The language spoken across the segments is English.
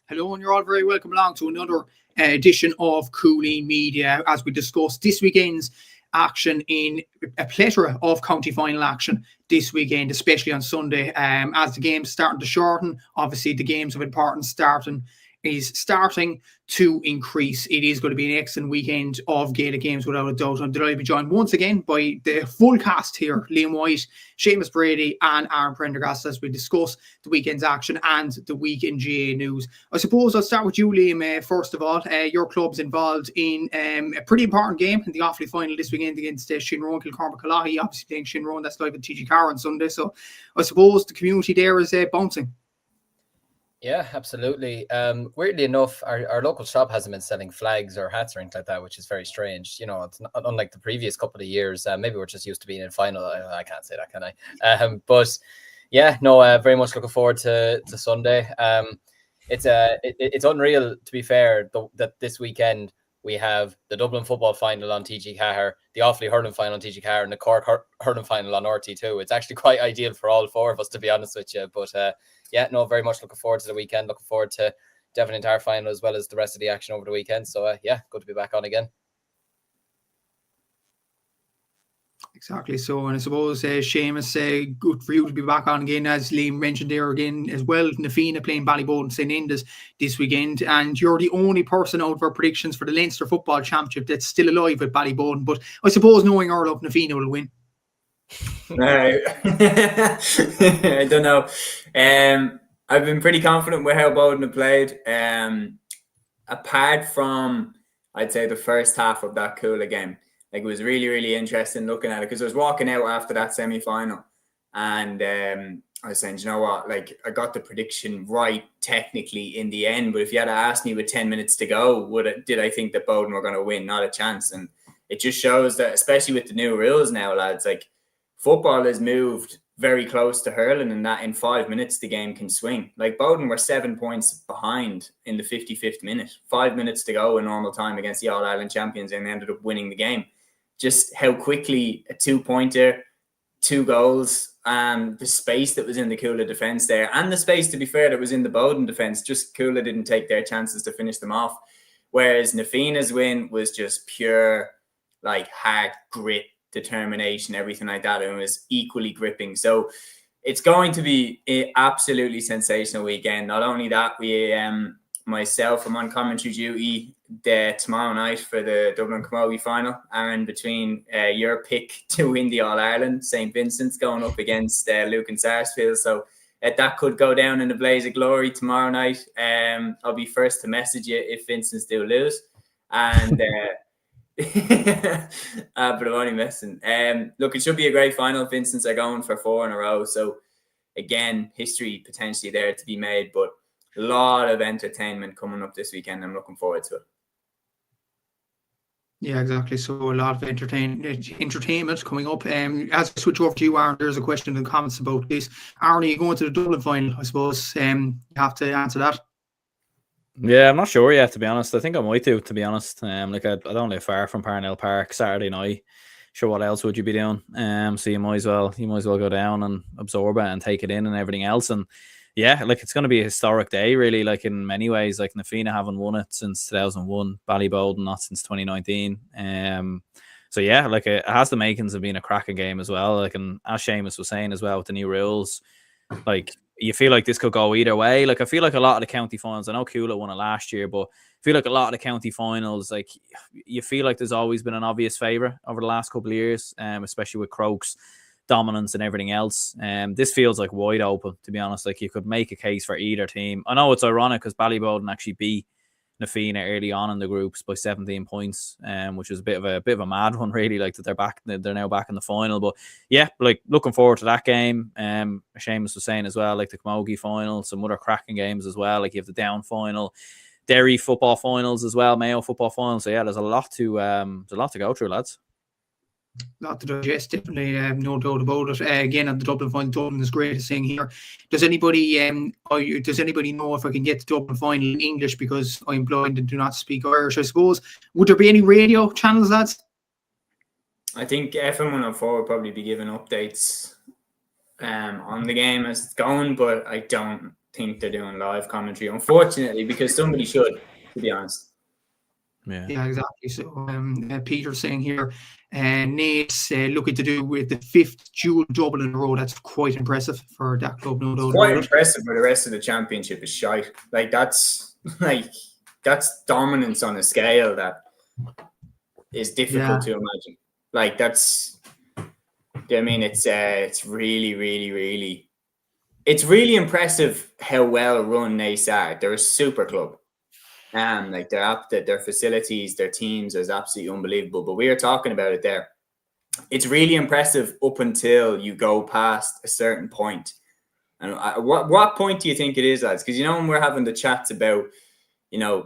Hello, and you're all very welcome along to another edition of Cúilín Media as we discuss this weekend's action in a plethora of county final action this weekend, especially on Sunday. As the game's starting to shorten, obviously the games of importance starting to increase. It is going to be an excellent weekend of Gaelic games without a doubt. I'm delighted to be joined once again by the full cast here: Liam White, Seamus Brady and Aaron Prendergast, as we discuss the weekend's action and the week in GA news. I suppose I'll start with you, Liam. First of all, your club's involved in a pretty important game in the Offaly final this weekend against Shinrone Kilcormac-Callaghy, obviously playing Shinrone. That's live at TG Car on Sunday, so I suppose the community there is bouncing. Yeah, absolutely. Weirdly enough, our local shop hasn't been selling flags or hats or anything like that, which is very strange. You know, it's not, unlike the previous couple of years. Maybe we're just used to being in final. I can't say that, can I? But yeah, no, very much looking forward to Sunday. It's unreal, to be fair, that this weekend we have the Dublin football final on TG Car, the Offaly hurling final on TG Car, and the Cork hurling final on RT2. It's actually quite ideal for all four of us, to be honest with you. But yeah, no, very much looking forward to the weekend. Looking forward to Devon entire final as well as the rest of the action over the weekend. So yeah, good to be back on again. Exactly. So, and I suppose Seamus, good for you to be back on again, as Liam mentioned there again as well. Nafina playing Ballyboden St Enda's this weekend, and you're the only person out for predictions for the Leinster Football Championship that's still alive at Ballyboden. But I suppose knowing Earl Nafina will win. I don't know. I've been pretty confident with how Bowden have played. Apart from, I'd say, the first half of that Cúilín game. Like, it was really, really interesting looking at it, because I was walking out after that semi-final and I was saying, you know what, like, I got the prediction right technically in the end, but if you had asked me with 10 minutes to go, did I think that Bowden were going to win? Not a chance. And it just shows that, especially with the new rules now, lads, like, football has moved very close to hurling, and that in 5 minutes the game can swing. Like, Bowden were 7 points behind in the 55th minute, 5 minutes to go in normal time against the All-Ireland champions, and they ended up winning the game. Just how quickly a 2-pointer, 2 goals, the space that was in the Cúilín defence there, and the space, to be fair, that was in the Bowden defence, just Cúilín didn't take their chances to finish them off. Whereas Nafina's win was just pure, like, heart, grit, determination, everything like that, and it was equally gripping. So it's going to be an absolutely sensational weekend. Not only that, we myself, I'm on commentary duty tomorrow night for the Dublin Camogie final, and between your pick to win the All-Ireland, St. Vincent's going up against Luke and Sarsfield, so that could go down in a blaze of glory tomorrow night. I'll be first to message you if Vincent's do lose, and but I'm only messing. Look, it should be a great final. Vincent's are going for 4 in a row, so again, history potentially there to be made, but a lot of entertainment coming up this weekend. I'm looking forward to it. Yeah, exactly. So a lot of entertainment coming up. As I switch over to you, Aaron, there's a question in the comments about this. Aaron, are you going to the Dublin final? I suppose you have to answer that. Yeah, I'm not sure yet, to be honest. I think I might do, to be honest. Like, I don't live far from Parnell Park. Saturday night, sure, what else would you be doing? So you might as well go down and absorb it and take it in and everything else. And yeah, like, it's going to be a historic day, really, like, in many ways. Like, Nafina haven't won it since 2001, Ballyboden not since 2019. So yeah, like, it has the makings of being a cracking game as well. Like, and as Seamus was saying as well, with the new rules, like, you feel like this could go either way. Like, I feel like a lot of the county finals, I know Cúilín won it last year, but I feel like a lot of the county finals, like, you feel like there's always been an obvious favourite over the last couple of years, especially with Croke's dominance and everything else. This feels like wide open, to be honest. Like, you could make a case for either team. I know it's ironic because Ballyboden actually beat Nafina early on in the groups by 17 points, which was a bit of a mad one, really. Like, that they're now back in the final. But yeah, like, looking forward to that game. Seamus was saying as well, like, the Camogie final, some other cracking games as well. Like, you have the Down final, Derry football finals as well, Mayo football finals. So yeah, there's a lot to go through, lads. Not to digest, definitely, no doubt about it. Again, at the Dublin final, Dublin is greatest thing here. Does anybody know if I can get the Dublin final in English, because I'm blind and do not speak Irish, I suppose? Would there be any radio channels, lads? I think FM 104 will probably be giving updates on the game as it's going, but I don't think they're doing live commentary, unfortunately, because somebody should, to be honest. Yeah, exactly. So Peter's saying here, Nate's looking to do with the 5th dual double in a row. That's quite impressive for that club, no doubt. Quite impressive, but the rest of the championship is shite. That's dominance on a scale that is difficult to imagine. It's really, really, really, it's really impressive how well run Nace are. They're a super club. Their facilities, their teams is absolutely unbelievable. But we are talking about it there. It's really impressive up until you go past a certain point. And what point do you think it is, lads? Because when we're having the chats about,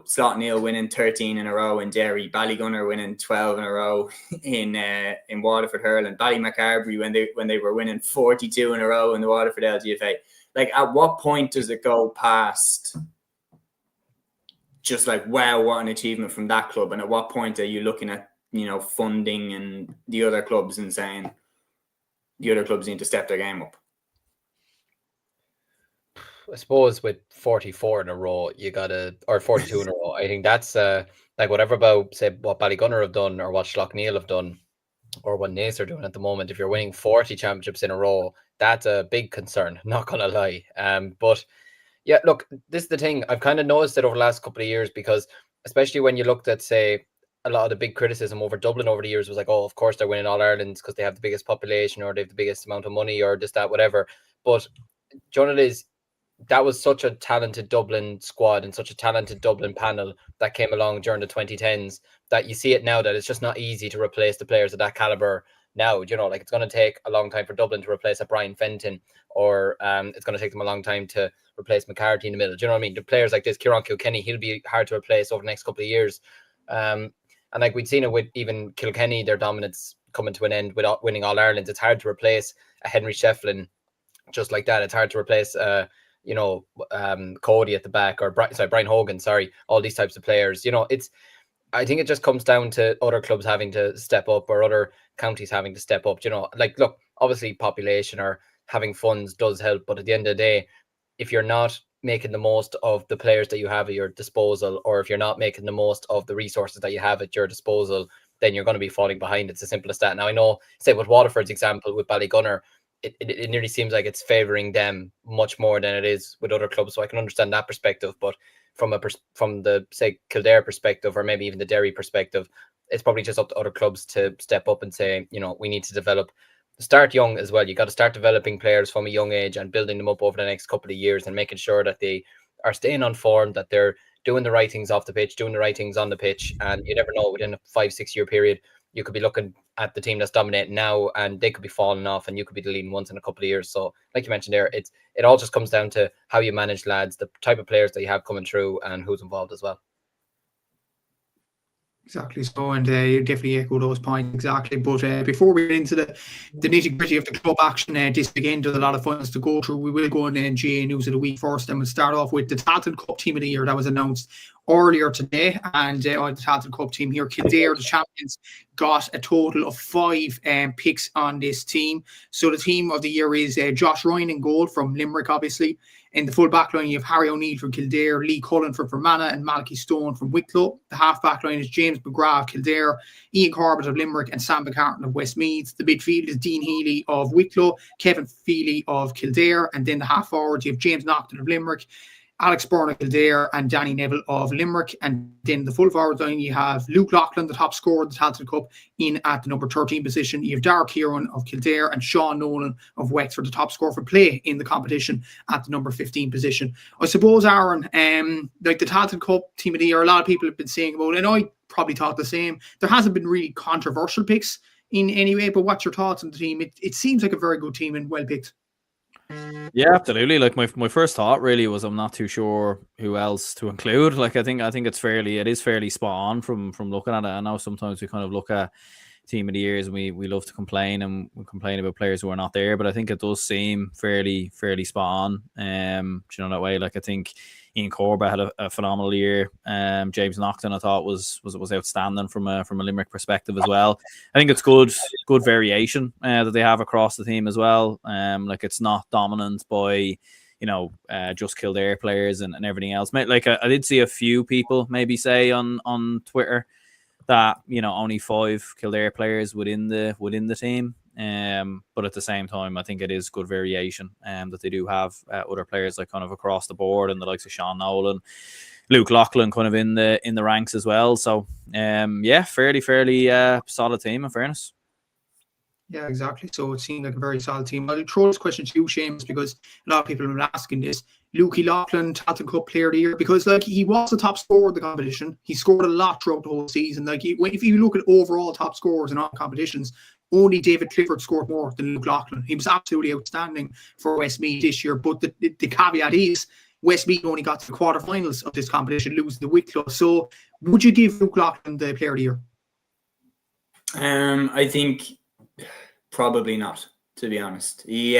Slot Neil winning 13 in a row in Derry, Ballygunner winning 12 in a row in Waterford Hurling, Ballymacarbery when they were winning 42 in a row in the Waterford LGFA. At what point does it go past just wow, what an achievement from that club? And at what point are you looking at, funding and the other clubs and saying the other clubs need to step their game up? I suppose with 44 in a row, or 42 in a row, I think that's whatever about, say, what Ballygunner have done or what Schlockneil have done or what Nace are doing at the moment. If you're winning 40 championships in a row, that's a big concern, not going to lie. But yeah, look, this is the thing. I've kind of noticed it over the last couple of years, because especially when you looked at, say, a lot of the big criticism over Dublin over the years was oh, of course they're winning All Irelands because they have the biggest population or they have the biggest amount of money or this, that, whatever. But John, that was such a talented Dublin squad and such a talented Dublin panel that came along during the 2010s that you see it now that it's just not easy to replace the players of that caliber now. It's going to take a long time for Dublin to replace a Brian Fenton, or it's going to take them a long time to replace McCarthy in the middle. Do you know what I mean? The players like this, Kieran Kilkenny, he'll be hard to replace over the next couple of years. And we'd seen it with even Kilkenny, their dominance coming to an end without winning All Ireland. It's hard to replace a Henry Shefflin just like that. It's hard to replace Cody at the back, or Brian Hogan, all these types of players. I think it just comes down to other clubs having to step up or other counties having to step up. Look, obviously population or having funds does help, but at the end of the day, if you're not making the most of the players that you have at your disposal, or if you're not making the most of the resources that you have at your disposal, then you're going to be falling behind. It's as simple as that. Now, I know, say with Waterford's example with Ballygunner, it nearly seems like it's favouring them much more than it is with other clubs. So I can understand that perspective. But from the, say, Kildare perspective, or maybe even the Derry perspective, it's probably just up to other clubs to step up and say, we need to start young as well. You got to start developing players from a young age and building them up over the next couple of years and making sure that they are staying on form, that they're doing the right things off the pitch, doing the right things on the pitch. And you never know, within a 5-6 year period, you could be looking at the team that's dominating now and they could be falling off and you could be the leading ones in a couple of years. So like you mentioned there, it all just comes down to how you manage lads, the type of players that you have coming through and who's involved as well. Exactly so, and you definitely echo those points exactly. But before we get into the nitty-gritty of the club action this weekend, there's a lot of funds to go through. We will go on GA News of the Week first, and we'll start off with the Tailteann Cup Team of the Year that was announced earlier today. And the Tailteann Cup team here, Kildare, the champions, got a total of 5 picks on this team. So the Team of the Year is Josh Ryan in goal from Limerick, obviously. In the full back line, you have Harry O'Neill from Kildare, Lee Cullen from Fermanagh, and Malachy Stone from Wicklow. The half back line is James McGrath of Kildare, Ian Corbett of Limerick, and Sam McCartan of Westmeath. The midfield is Dean Healy of Wicklow, Kevin Feely of Kildare, and then the half forwards, you have James Naughton of Limerick, Alex Byrne of Kildare, and Danny Neville of Limerick. And then the full forward line, you have Luke Loughlin, the top scorer of the Tailteann Cup, in at the number 13 position. You have Darragh Kieran of Kildare and Sean Nolan of Wexford, the top scorer for play in the competition, at the number 15 position. I suppose, Aaron, like the Tailteann Cup Team of the Year, a lot of people have been saying about it, and I probably thought the same. There hasn't been really controversial picks in any way, but what's your thoughts on the team? It seems like a very good team and well picked. Yeah, absolutely. Like my first thought really was I'm not too sure who else to include. Like I think it is fairly spot on from looking at it. I know sometimes we kind of look at Team of the Years and we love to complain and we complain about players who are not there, but I think it does seem fairly spot on. That way. Like I think Ian Corbett had a phenomenal year. James Naughton I thought was outstanding from a Limerick perspective as well. I think it's good variation that they have across the team as well. Like it's not dominant by just Kildare players and everything else. Like I did see a few people maybe say on Twitter that only 5 Kildare players within the team. But at the same time, I think it is good variation that they do have other players like kind of across the board, and the likes of Sean Nolan, Luke Loughlin kind of in the ranks as well. So fairly solid team in fairness. Yeah, exactly. So it seemed like a very solid team. I'll throw this question to you, Seamus, because a lot of people have been asking this. Lukey Loughlin, Tailteann Cup Player of the Year, because he was the top scorer of the competition. He scored a lot throughout the whole season. If you look at overall top scorers in all competitions, only David Clifford scored more than Luke Loughlin. He was absolutely outstanding for Westmeath this year. But the caveat is Westmeath only got to the quarterfinals of this competition, losing the Wicklow. So would you give Luke Loughlin the Player of the Year? I think probably not, to be honest. He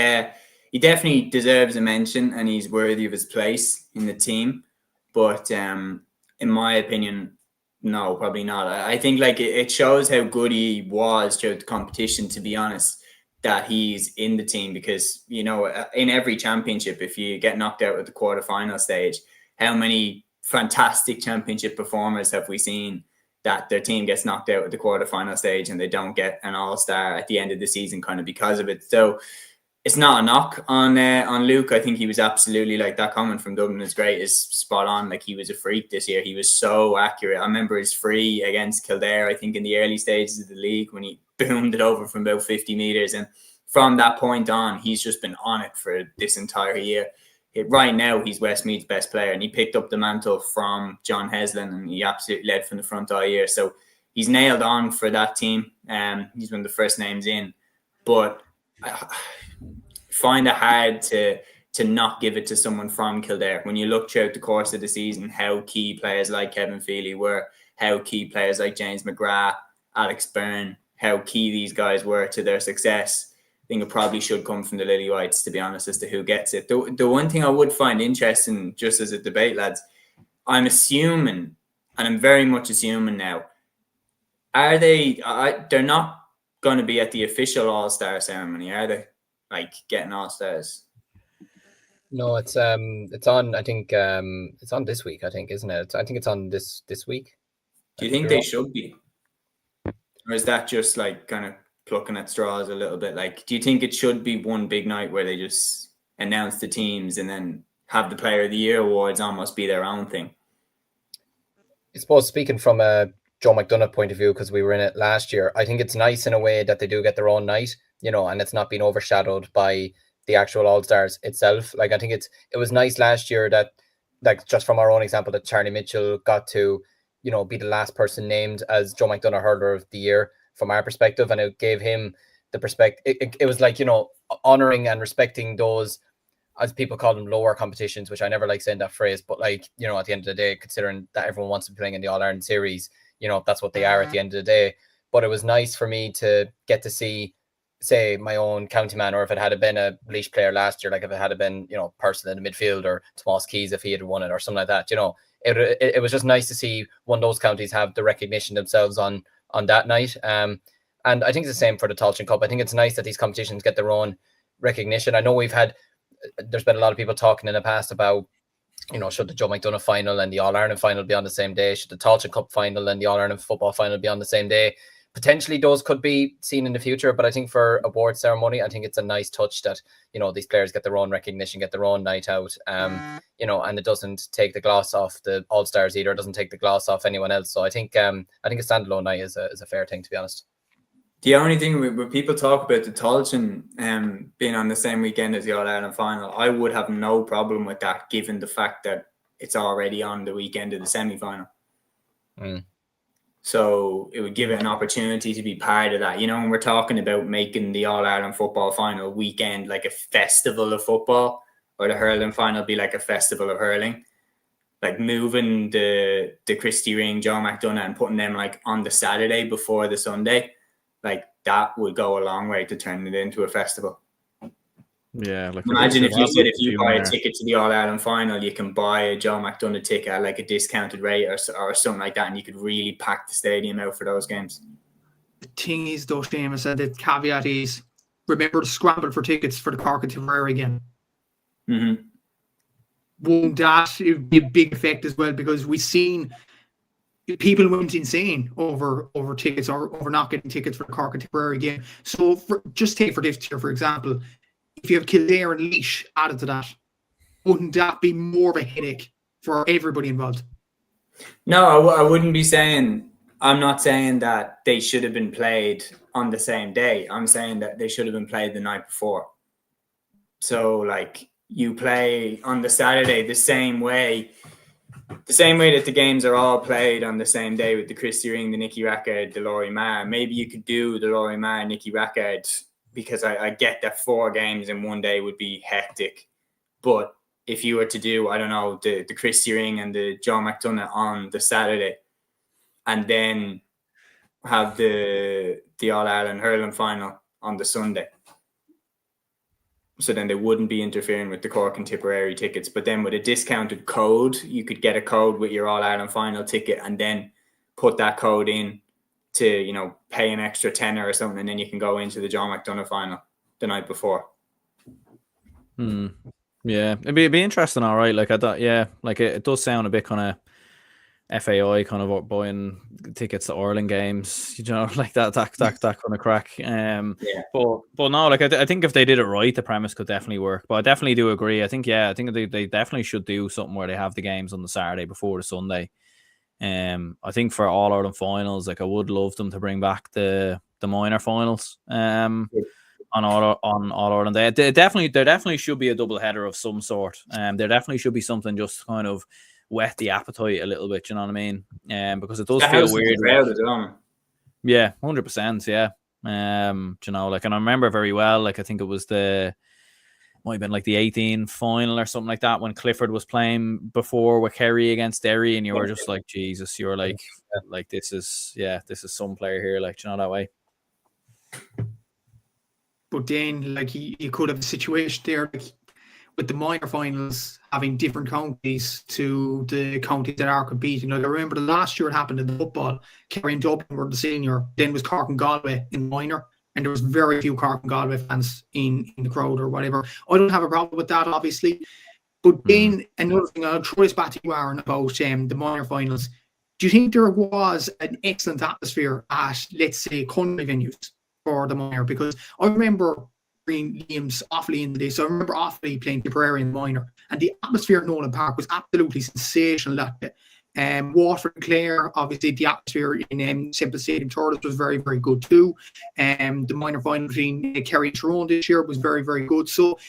definitely deserves a mention, and he's worthy of his place in the team. But in my opinion, no, probably not. I think it shows how good he was throughout the competition, to be honest, that he's in the team, because in every championship, if you get knocked out at the quarterfinal stage, how many fantastic championship performers have we seen that their team gets knocked out at the quarterfinal stage and they don't get an all-star at the end of the season kind of because of it. So it's not a knock on Luke. I think he was absolutely, that comment from Dublin is great, is spot on. He was a freak this year. He was so accurate. I remember his free against Kildare, I think in the early stages of the league, when he boomed it over from about 50 metres. And from that point on, he's just been on it for this entire year. Right now, he's Westmeath's best player, and he picked up the mantle from John Heslin, and he absolutely led from the front all year. So he's nailed on for that team. He's one of the first names in. But I find it hard to not give it to someone from Kildare. When you look throughout the course of the season, how key players like Kevin Feely were, how key players like James McGrath, Alex Byrne, how key these guys were to their success, I think it probably should come from the Lily Whites, to be honest, as to who gets it. The one thing I would find interesting, just as a debate, lads, I'm assuming, and I'm very much assuming now, they're not going to be at the official All-Star ceremony, are they? Getting All-Stars? No, it's on. I think it's on this week. I think, isn't it? I think it's on this week. Do you think they should be, or is that just kind of plucking at straws a little bit? Do you think it should be one big night where they just announce the teams and then have the Player of the Year awards almost be their own thing? I suppose, speaking from a Joe McDonough point of view, because we were in it last year, I think it's nice in a way that they do get their own night, and it's not being overshadowed by the actual All-Stars itself. I think it was nice last year that, just from our own example, that Charlie Mitchell got to, be the last person named as Joe McDonough Hurler of the Year from our perspective, and it gave him the perspective. It was honoring and respecting those, as people call them, lower competitions, which I never like saying that phrase, but at the end of the day, considering that everyone wants to be playing in the All-Ireland series, that's what they are at the end of the day. But it was nice for me to get to see, say, my own county man, or if it had been a Laois player last year, if it had been, Purcell in the midfield, or Tomas Keys if he had won it, or something like that, it was just nice to see one of those counties have the recognition themselves on that night. And I think it's the same for the Tailteann Cup. I think it's nice that these competitions get their own recognition. I know there's been a lot of people talking in the past about, should the Joe McDonough final and the All-Ireland final be on the same day? Should the Tailteann Cup final and the All-Ireland football final be on the same day? Potentially those could be seen in the future, but I think for award ceremony, I think it's a nice touch that, these players get their own recognition, get their own night out, and it doesn't take the gloss off the All-Stars either. It doesn't take the gloss off anyone else. So I think a standalone night is a fair thing, to be honest. The only thing when people talk about the Tailteann being on the same weekend as the All-Ireland final, I would have no problem with that, given the fact that it's already on the weekend of the semi-final. So it would give it an opportunity to be part of that. When we're talking about making the All-Ireland football final weekend like a festival of football, or the hurling final be like a festival of hurling, moving the Christy Ring, Joe McDonough, and putting them on the Saturday before the Sunday, that would go a long way to turn it into a festival. Yeah, imagine if you said, if you buy a ticket to the All-Ireland final, you can buy a Joe McDonough ticket at a discounted rate or something like that, and you could really pack the stadium out for those games. The thing is, though, Seamus, and the caveat is, remember to scramble for tickets for the Cork and Tipperary again. Mm-hmm. won't that be a big effect as well? Because we've seen people went insane over tickets or over not getting tickets for the Cork and Tipperary game. So just take for this year, for example, if you have Kildare and Laois added to that, wouldn't that be more of a headache for everybody involved? No, I wouldn't be saying. I'm not saying that they should have been played on the same day. I'm saying that they should have been played the night before. So, like, you play on the Saturday the same way that the games are all played on the same day with the Christy Ring, the Nicky Rackard, the Laurie Marr. Maybe you could do the Laurie Marr, Nicky Rackard, because I get that 4 games in one day would be hectic. But if you were to do, I don't know, the Christy Ring and the John McDonough on the Saturday, and then have the All-Ireland hurling final on the Sunday. So then they wouldn't be interfering with the Cork and Tipperary tickets. But then with a discounted code, you could get a code with your All-Ireland final ticket and then put that code in to, you know, pay an extra tenner or something, and then you can go into the John McDonough final the night before. Yeah, it'd be interesting, all right. Like I thought, yeah, like it does sound a bit kind of FAI, kind of buying tickets to Ireland games, you know, like that kind of crack. But no, like I think if they did it right, the premise could definitely work. But I definitely do agree. I think they definitely should do something where they have the games on the Saturday before the Sunday. I think for All Ireland finals, like I would love them to bring back the minor finals. On All Ireland, there definitely should be a double header of some sort. There definitely should be something just to kind of whet the appetite a little bit. You know what I mean? Because it does feel weird. Yeah, 100%. Yeah. You know, like, and I remember very well. Like I think it was might have been like the 18 final or something like that when Clifford was playing before with Kerry against Derry, and you were just like, Jesus, you were like this is some player here, like, you know, that way. But then, like, you could have a situation there, like, with the minor finals having different counties to the counties that are competing. Like, I remember the last year it happened in the football. Kerry and Dublin were the senior, then was Cork and Galway in minor, and there was very few Cork and Galway fans in the crowd or whatever. I don't have a problem with that, obviously. But then another thing, I'll throw this back to you, Aaron, about the minor finals. Do you think there was an excellent atmosphere at, let's say, country venues for the minor? Because I remember bringing Liam's Offaly into this. I remember Offaly playing Tipperary in the minor, and the atmosphere at Nolan Park was absolutely sensational that day. Waterford and Clare, obviously the atmosphere in Semple Stadium Thurles was very, very good too. The minor final between Kerry and Tyrone this year was very, very good. So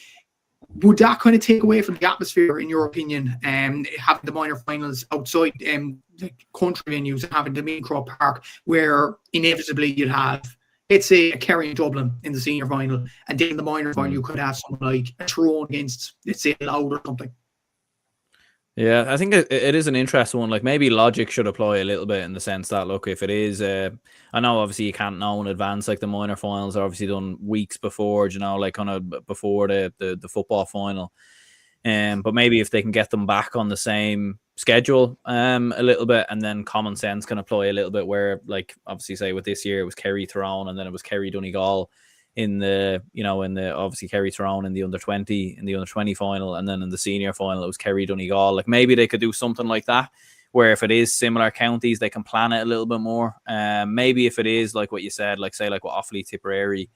would that kind of take away from the atmosphere, in your opinion, having the minor finals outside the country venues and having them in Croke Park, where inevitably you'd have, let's say, a Kerry and Dublin in the senior final, and then in the minor final you could have someone like a Tyrone against, let's say, Louth or something? Yeah, I think it is an interesting one. Like, maybe logic should apply a little bit in the sense that, look, if it is, I know obviously you can't know in advance, like the minor finals are obviously done weeks before, you know, like kind of before the football final. But maybe if they can get them back on the same schedule a little bit, and then common sense can apply a little bit where, like, obviously say with this year it was Kerry Tyrone and then it was Kerry Donegal in the obviously Kerry Tyrone in the under 20 final, and then in the senior final it was Kerry Donegal. Like, maybe they could do something like that where if it is similar counties they can plan it a little bit more. Maybe if it is like what you said, like say like with Offaly Tipperary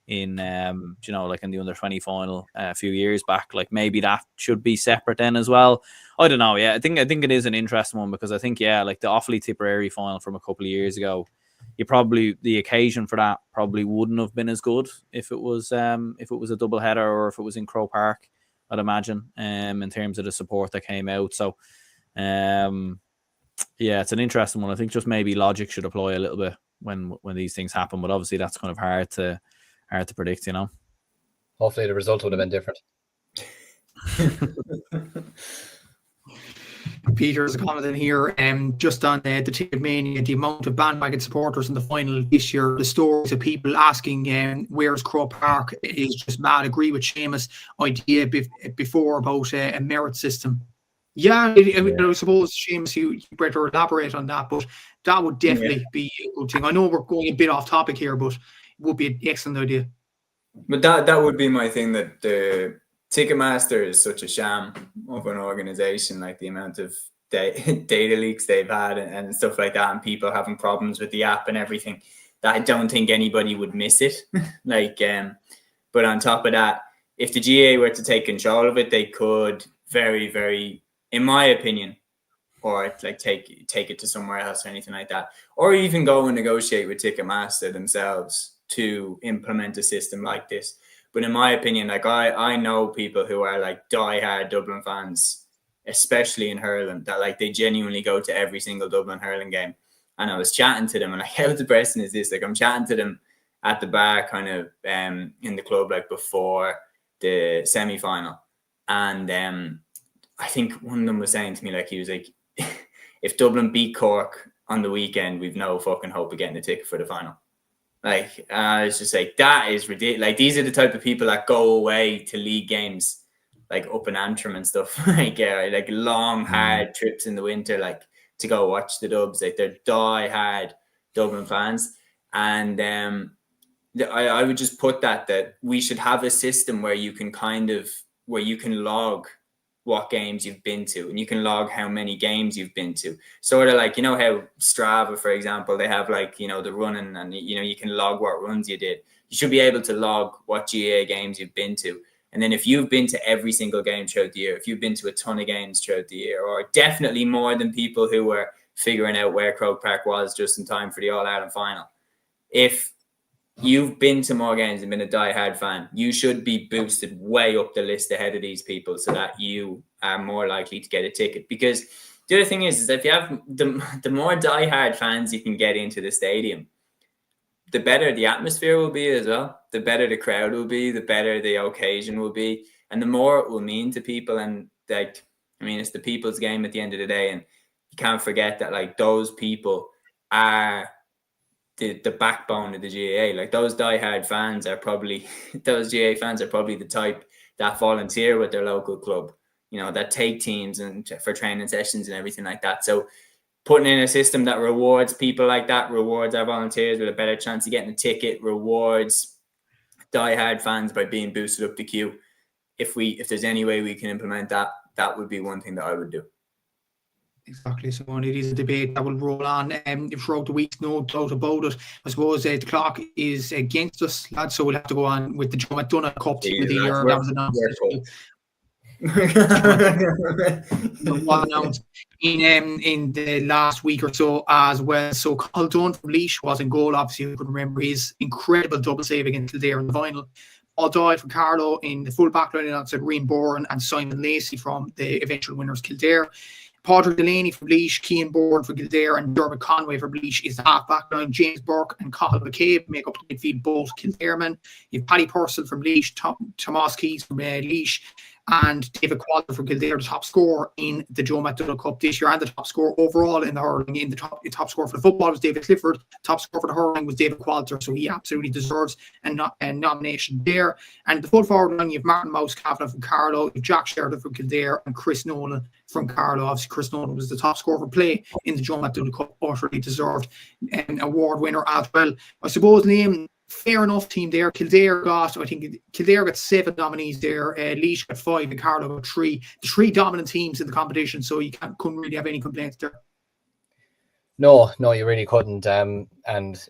in like in the under 20 final a few years back, like maybe that should be separate then as well. I don't know. Yeah, I think it is an interesting one, because I think, yeah, like the Offaly Tipperary final from a couple of years ago, the occasion for that probably wouldn't have been as good if it was a double header or if it was in Croke Park, I'd imagine, in terms of the support that came out. So yeah, it's an interesting one. I think just maybe logic should apply a little bit when these things happen, but obviously that's kind of hard to predict, you know. Hopefully the result would have been different. Peter's commenting here, just on the Ticket Mania, the amount of bandwagon supporters in the final this year, the stories of people asking where's Croke Park is just mad. Agree with Seamus' idea before about a merit system. Yeah, I suppose, Seamus, you better elaborate on that, but that would definitely be a good thing. I know we're going a bit off topic here, but it would be an excellent idea. But that would be my thing, that the Ticketmaster is such a sham of an organization, like the amount of data leaks they've had and stuff like that, and people having problems with the app and everything, that I don't think anybody would miss it. But on top of that, if the GA were to take control of it, they could very, very, in my opinion, or like take it to somewhere else or anything like that, or even go and negotiate with Ticketmaster themselves to implement a system like this. But in my opinion, like I know people who are like diehard Dublin fans, especially in hurling, that like they genuinely go to every single Dublin hurling game. And I was chatting to them, and like, how depressing is this? Like, I'm chatting to them at the bar, kind of in the club, like before the semi-final, and I think one of them was saying to me, like, he was like, if Dublin beat Cork on the weekend, we've no fucking hope of getting a ticket for the final. Like, I was just like, that is ridiculous. Like, these are the type of people that go away to league games, like up in Antrim and stuff, like long, hard trips in the winter, like to go watch the Dubs. Like, they're die-hard Dublin fans. And I would just put that we should have a system where you can log what games you've been to, and you can log how many games you've been to. Sort of like, you know how Strava, for example, they have like, you know, the running, and you can log what runs you did. You should be able to log what GA games you've been to. And then if you've been to every single game throughout the year, if you've been to a ton of games throughout the year, or definitely more than people who were figuring out where Croke Park was just in time for the All-Ireland final, if you've been to more games and been a die-hard fan, you should be boosted way up the list ahead of these people so that you are more likely to get a ticket. Because the other thing is that if you have the more die-hard fans you can get into the stadium, the better the atmosphere will be as well, the better the crowd will be, the better the occasion will be, and the more it will mean to people. And like, I mean, it's the people's game at the end of the day, and you can't forget that like those people are the backbone of the GAA. Like, those diehard fans are probably those GAA fans are probably the type that volunteer with their local club, you know, that take teams and for training sessions and everything like that. So putting in a system that rewards people like that, rewards our volunteers with a better chance of getting a ticket, rewards diehard fans by being boosted up the queue. If there's any way we can implement that, that would be one thing that I would do. Exactly. So it is a debate that will roll on throughout the week, no doubt about it. I suppose the clock is against us, lads, so we'll have to go on with the Joe McDonagh Cup Team of the Year. That was announced in the last week or so as well. So Colin Dunn from Laois was in goal. Obviously, you could remember his incredible double save against Kildare in the final. Paul Doyle from Carlow in the full back line alongside Rian Bourne and Simon Lacey from the eventual winners Kildare. Padraig Delaney from Laois, Cian Bourne from Kildare, and Dermot Conway from Laois is the half-back line. James Burke and Cathal McCabe make up the midfield, both Kildare men. You have Paddy Purcell from Laois, Tomás Keys from Laois, and David Qualter from Kildare, the top scorer in the Joe McDonagh Cup this year, and the top scorer overall in the hurling. In the top scorer for the football was David Clifford. Top scorer for the hurling was David Qualter, so he absolutely deserves a nomination there. And the full forward line, you have Martin Mouse Kavanagh from Carlow, you have Jack Sheridan from Kildare, and Chris Nolan from Carlow. Obviously, Chris Nolan was the top scorer for play in the Joe McDonagh Cup, utterly deserved award winner as well. I suppose, Liam, fair enough team there. Kildare got 7 nominees there. Laois got 5 and Carlow got 3. The 3 dominant teams in the competition, so you couldn't really have any complaints there. No, you really couldn't. And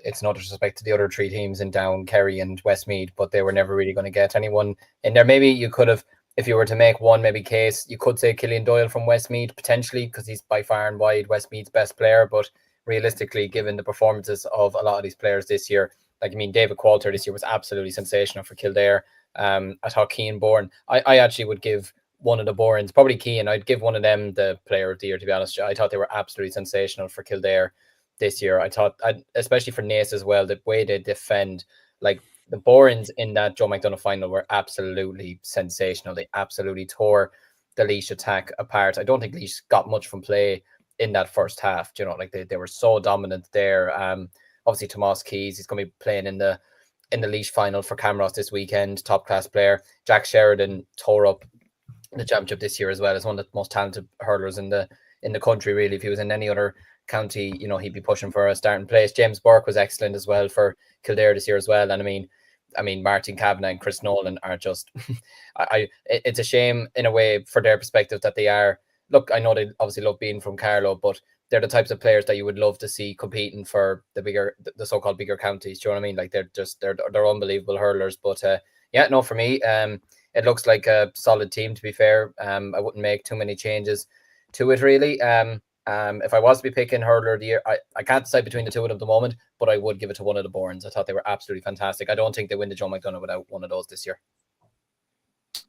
it's no disrespect to the other 3 teams in Down, Kerry and Westmeath, but they were never really going to get anyone in there. Maybe you could have, if you were to make one maybe case, you could say Cillian Doyle from Westmeath potentially, because he's by far and wide Westmeath's best player. But realistically, given the performances of a lot of these players this year, like, I mean, David Qualter this year was absolutely sensational for Kildare. I thought Cian Bourne, I actually would give one of the Bournes, probably Cian, I'd give one of them the player of the year, to be honest. I thought they were absolutely sensational for Kildare this year. I thought, especially for Naas as well, the way they defend, like the Bournes in that Joe McDonagh final were absolutely sensational. They absolutely tore the Laois attack apart. I don't think Laois got much from play in that first half. You know, like they were so dominant there. Obviously, Tomás Keys, he's going to be playing in the Laois final for Camross this weekend. Top class player. Jack Sheridan tore up the championship this year as well. As one of the most talented hurlers in the country. Really, if he was in any other county, you know, he'd be pushing for a starting place. James Burke was excellent as well for Kildare this year as well. And I mean, I mean, Martin Kavanagh and Chris Nolan are just, it's a shame in a way for their perspective that they are, look, I know they obviously love being from Carlow, but they're the types of players that you would love to see competing for the so-called bigger counties. Do you know what I mean? Like they're unbelievable hurlers. But yeah, no, for me, it looks like a solid team, to be fair. I wouldn't make too many changes to it, really. If I was to be picking hurler of the year, I can't decide between the two of them at the moment, but I would give it to one of the Borns. I thought they were absolutely fantastic. I don't think they win the Joe McDonagh without one of those this year.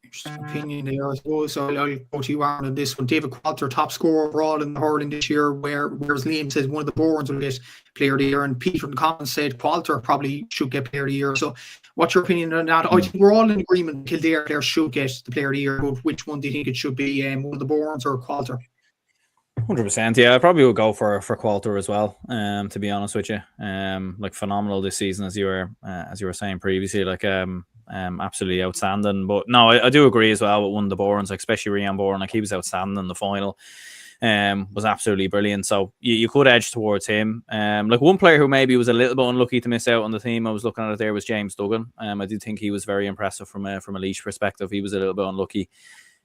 Interesting opinion there, I suppose. So I'll go to you, Aaron, on this one. David Qualter, top scorer overall in the hurling this year, whereas Liam says one of the Borns will get player of the year, and Peter in the comments said Qualter probably should get player of the year. So what's your opinion on that? I think we're all in agreement Kildare players should get the player of the year, but which one do you think it should be, one of the Borns or Qualter? 100%. Yeah, I probably would go for Qualter as well. To be honest with you, like phenomenal this season, as you were saying previously, like absolutely outstanding. But no, I do agree as well with one of the Borns, like especially Rian Bourne. Like he was outstanding in the final. Was absolutely brilliant. So you could edge towards him. Like one player who maybe was a little bit unlucky to miss out on the team I was looking at it there was James Duggan. I did think he was very impressive from a Laois perspective. He was a little bit unlucky.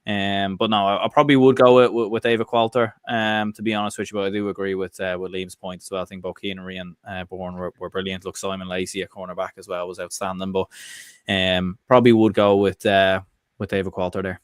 But no, I probably would go with David Qualter. To be honest with you, but I do agree with Liam's point as well. I think both Keane and Rian Bourne were brilliant. Look, Simon Lacey at cornerback as well was outstanding. But probably would go with David Qualter there.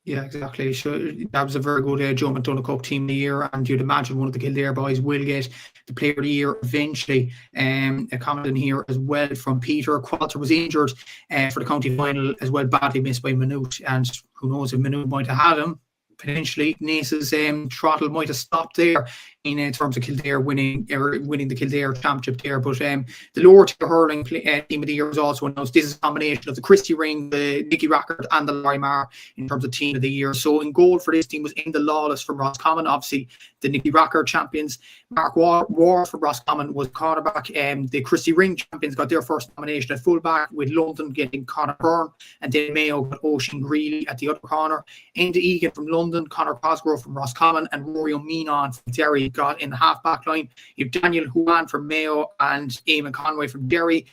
Yeah, exactly. So that was a very good Joe McDonagh Cup team of the year, and you'd imagine one of the Kildare boys will get the player of the year eventually. A comment in here as well from Peter. Qualter was injured for the county final as well, badly missed by Maynooth, and who knows if Maynooth might have had him. Potentially, Nace's throttle might have stopped there in terms of Kildare winning the Kildare championship there. But the lower tier hurling team of the year was also announced. This is a combination of the Christy Ring, the Nicky Rackard, and the Larry Marr in terms of team of the year. So in goal for this team was Enda Lawless from Roscommon, obviously the Nicky Rackard champions. Mark War from Roscommon was cornerback. The Christy Ring champions got their first nomination at fullback, with London getting Conor Byrne, and then Mayo got Oisin Greeley at the other corner. Enda Egan from London, Conor Cosgrove from Roscommon, and Rory O'Menon from Derry got in the half-back line. You have Daniel Huan from Mayo and Eamon Conway from Derry.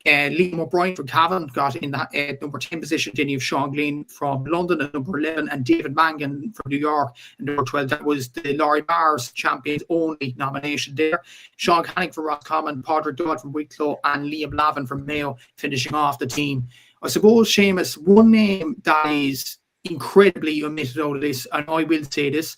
Liam O'Brien from Cavan got in the number 10 position. Then you have Sean Glynn from London at number 11, and David Mangan from New York at number 12. That was the Laurie Marr's champions only nomination there. Sean Canning from Roscommon, Padraig Dodd from Wicklow, and Liam Lavin from Mayo finishing off the team. I suppose, Seamus, one name that is incredibly omitted out of this, and I will say this: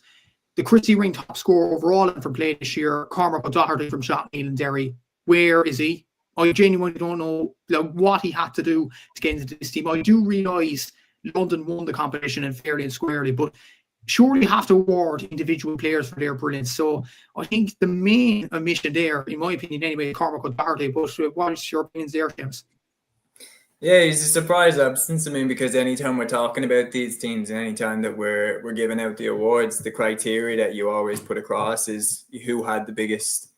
the Christy Ring top scorer overall and for play this year, Cormac O'Doherty from Shotneel and Derry. Where is he? I genuinely don't know what he had to do to get into this team. I do realise London won the competition and fairly and squarely, but surely you have to award individual players for their brilliance. So I think the main omission there, in my opinion anyway, Cormac O'Doherty. But what is your opinions there, James? Yeah, he's a surprise absence. I mean, because anytime we're talking about these teams and anytime that we're giving out the awards, the criteria that you always put across is who had the biggest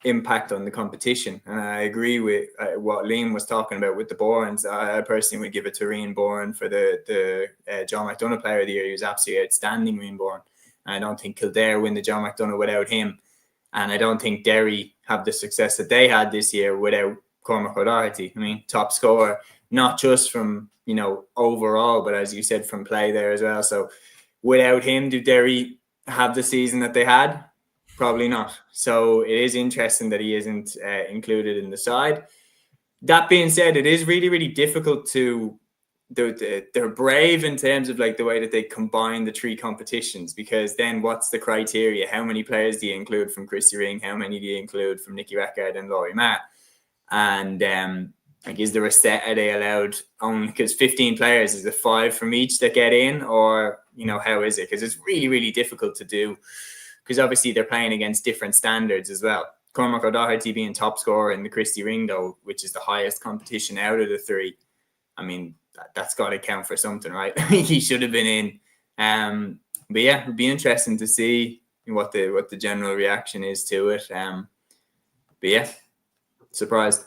impact on the competition. And I agree with what Liam was talking about with the Borns. I personally would give it to Rian Bourne for the John McDonagh Player of the Year. He was absolutely outstanding, Rian Bourne. And I don't think Kildare win the John McDonagh without him. And I don't think Derry have the success that they had this year without Cormac O'Doherty. I mean, top scorer, not just from, overall, but as you said, from play there as well. So without him, do Derry have the season that they had? Probably not. So it is interesting that he isn't included in the side. That being said, it is really, really difficult to... They're brave in terms of the way that they combine the three competitions, because then what's the criteria? How many players do you include from Christy Ring? How many do you include from Nicky Rackard and Laurie Marr? And is there a set? Are they allowed only because 15 players? Is it 5 from each that get in, or how is it? Because it's really, really difficult to do, because obviously they're playing against different standards as well. Cormac O'Doherty being top scorer in the Christy Ring, though, which is the highest competition out of the three. I mean, that's got to count for something, right? He should have been in. But yeah, it'd be interesting to see what the general reaction is to it. But yeah, surprised.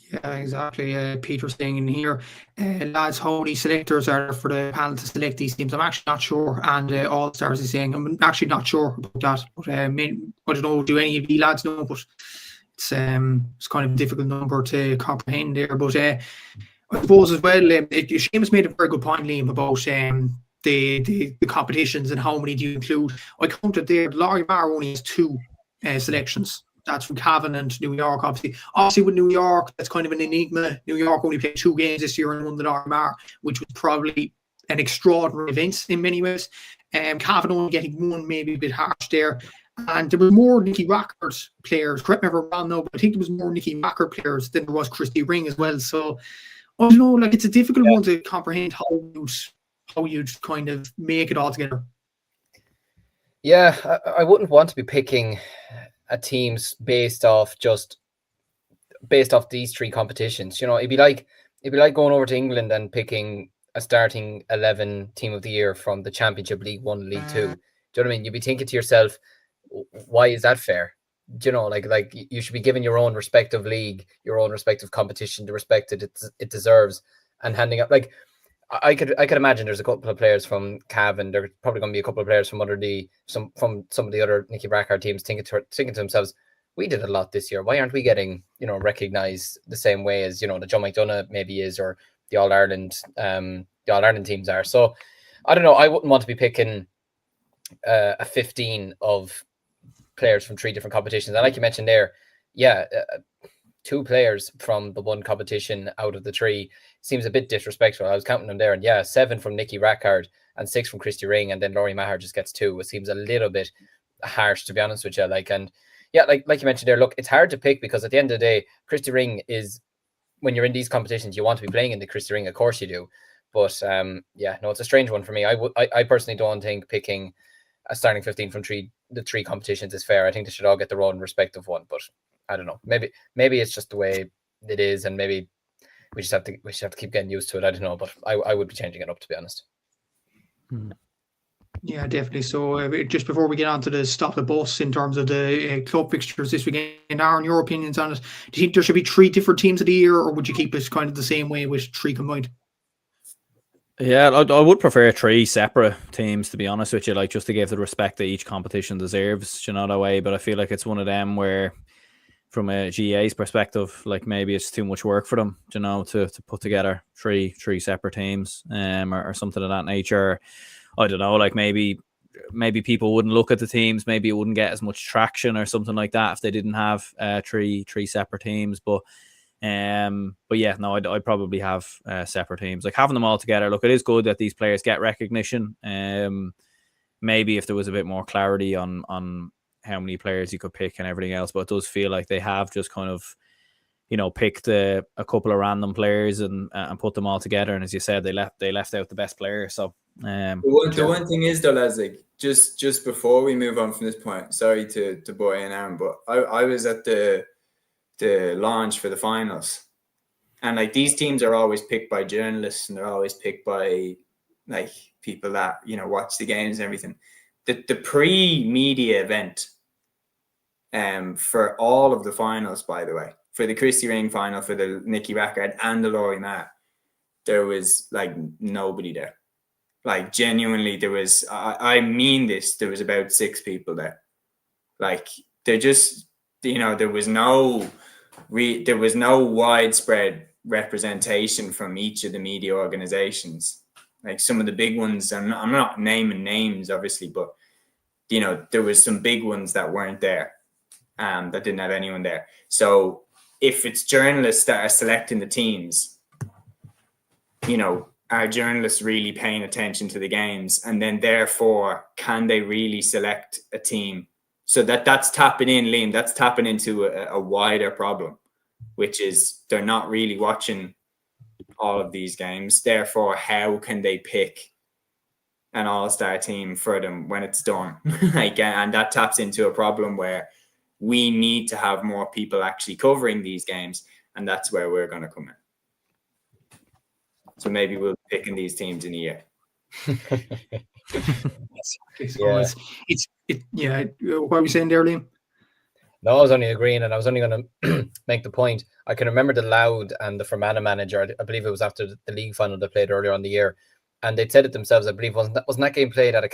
Yeah, exactly. Peter saying in here, lads, how many selectors are there for the panel to select these teams? I'm actually not sure. And All Stars is saying, I'm actually not sure about that. But I don't know, do any of you lads know? But It's kind of a difficult number to comprehend there. But I suppose as well, Seamus made a very good point, Liam, about the competitions and how many do you include. I counted there, Laurie Marr only has 2 selections. That's from Cavan and New York, obviously. Obviously, with New York, that's kind of an enigma. New York only played 2 games this year and won the Laurie Marr, which was probably an extraordinary event in many ways. Cavan only getting 1, maybe a bit harsh there. And there was more Nicky Rackard players. Correct me if I'm wrong now, but I think there was more Nicky Rackard players than there was Christy Ring as well. So I don't know, like it's a difficult one to comprehend how you'd kind of make it all together. Yeah, I wouldn't want to be picking a teams based off these 3 competitions. You know, it'd be like going over to England and picking a starting 11 team of the year from the Championship, League 1, League 2. Do you know what I mean? You'd be thinking to yourself, why is that fair? Do you know, like you should be given your own respective league, your own respective competition, the respect that it deserves, and handing up. Like I could imagine there's a couple of players from Cavan. There's probably going to be a couple of players from some of the other Nicky Rackard teams thinking to themselves, we did a lot this year. Why aren't we getting, you know, recognized the same way as, you know, the John McDonough maybe is, or the All Ireland teams are? So I don't know. I wouldn't want to be picking a 15 of players from 3 different competitions. And like you mentioned there, 2 players from the one competition out of the 3 seems a bit disrespectful. I was counting them there, and 7 from Nicky Rackard and 6 from Christy Ring, and then Laurie Maher just gets 2. It seems a little bit harsh, to be honest with you. Like you mentioned there, look, it's hard to pick because at the end of the day, Christy Ring is, when you're in these competitions, you want to be playing in the Christy Ring, of course you do. But it's a strange one for me. I personally don't think picking a starting 15 from the 3 competitions is fair. I think they should all get their own respective one, but I don't know. Maybe it's just the way it is, and maybe we just have to keep getting used to it. I don't know, but I would be changing it up, to be honest. Yeah, definitely. So just before we get on to the stop the bus in terms of the club fixtures this weekend, Aaron, your opinions on it? Do you think there should be 3 different teams of the year, or would you keep it kind of the same way with 3 combined? Yeah, I would prefer 3 separate teams, to be honest with you, like just to give the respect that each competition deserves, you know, that way. But I feel like it's one of them where, from a GA's perspective, like maybe it's too much work for them, you know, to put together three separate teams, or something of that nature. I don't know, like maybe people wouldn't look at the teams, maybe it wouldn't get as much traction or something like that if they didn't have 3 separate teams. But yeah, no, I'd probably have separate teams. Like having them all together, look, it is good that these players get recognition. Maybe if there was a bit more clarity on how many players you could pick and everything else, but it does feel like they have just kind of, you know, picked a couple of random players and put them all together. And as you said, they left out the best player. So the one thing is though, Leslie, just before we move on from this point, sorry to butt in, Aaron, but I was at the launch for the finals, and like these teams are always picked by journalists, and they're always picked by like people that, you know, watch the games and everything. The pre-media event for all of the finals, by the way, for the Christy Ring final, for the Nicky Rackard and the Laurie Maher, there was like nobody there. Like genuinely, there was, I mean this, there was about 6 people there. Like they're just, you know, there was no widespread representation from each of the media organizations. Like some of the big ones, I'm not naming names, obviously, but you know, there was some big ones that weren't there, that didn't have anyone there. So if it's journalists that are selecting the teams, you know, are journalists really paying attention to the games? And then therefore, can they really select a team? So that's tapping in, Liam, that's tapping into a wider problem, which is they're not really watching all of these games. Therefore, how can they pick an all-star team for them when it's done? Like, and that taps into a problem where we need to have more people actually covering these games, and that's where we're going to come in. So maybe we'll be picking these teams in a year. Yeah. What are we saying there, Liam? No, I was only agreeing, and I was only going to make the point. I can remember the Louth and the Fermanagh manager. I believe it was after the league final they played earlier on the year, and they said it themselves. I believe wasn't that game played at a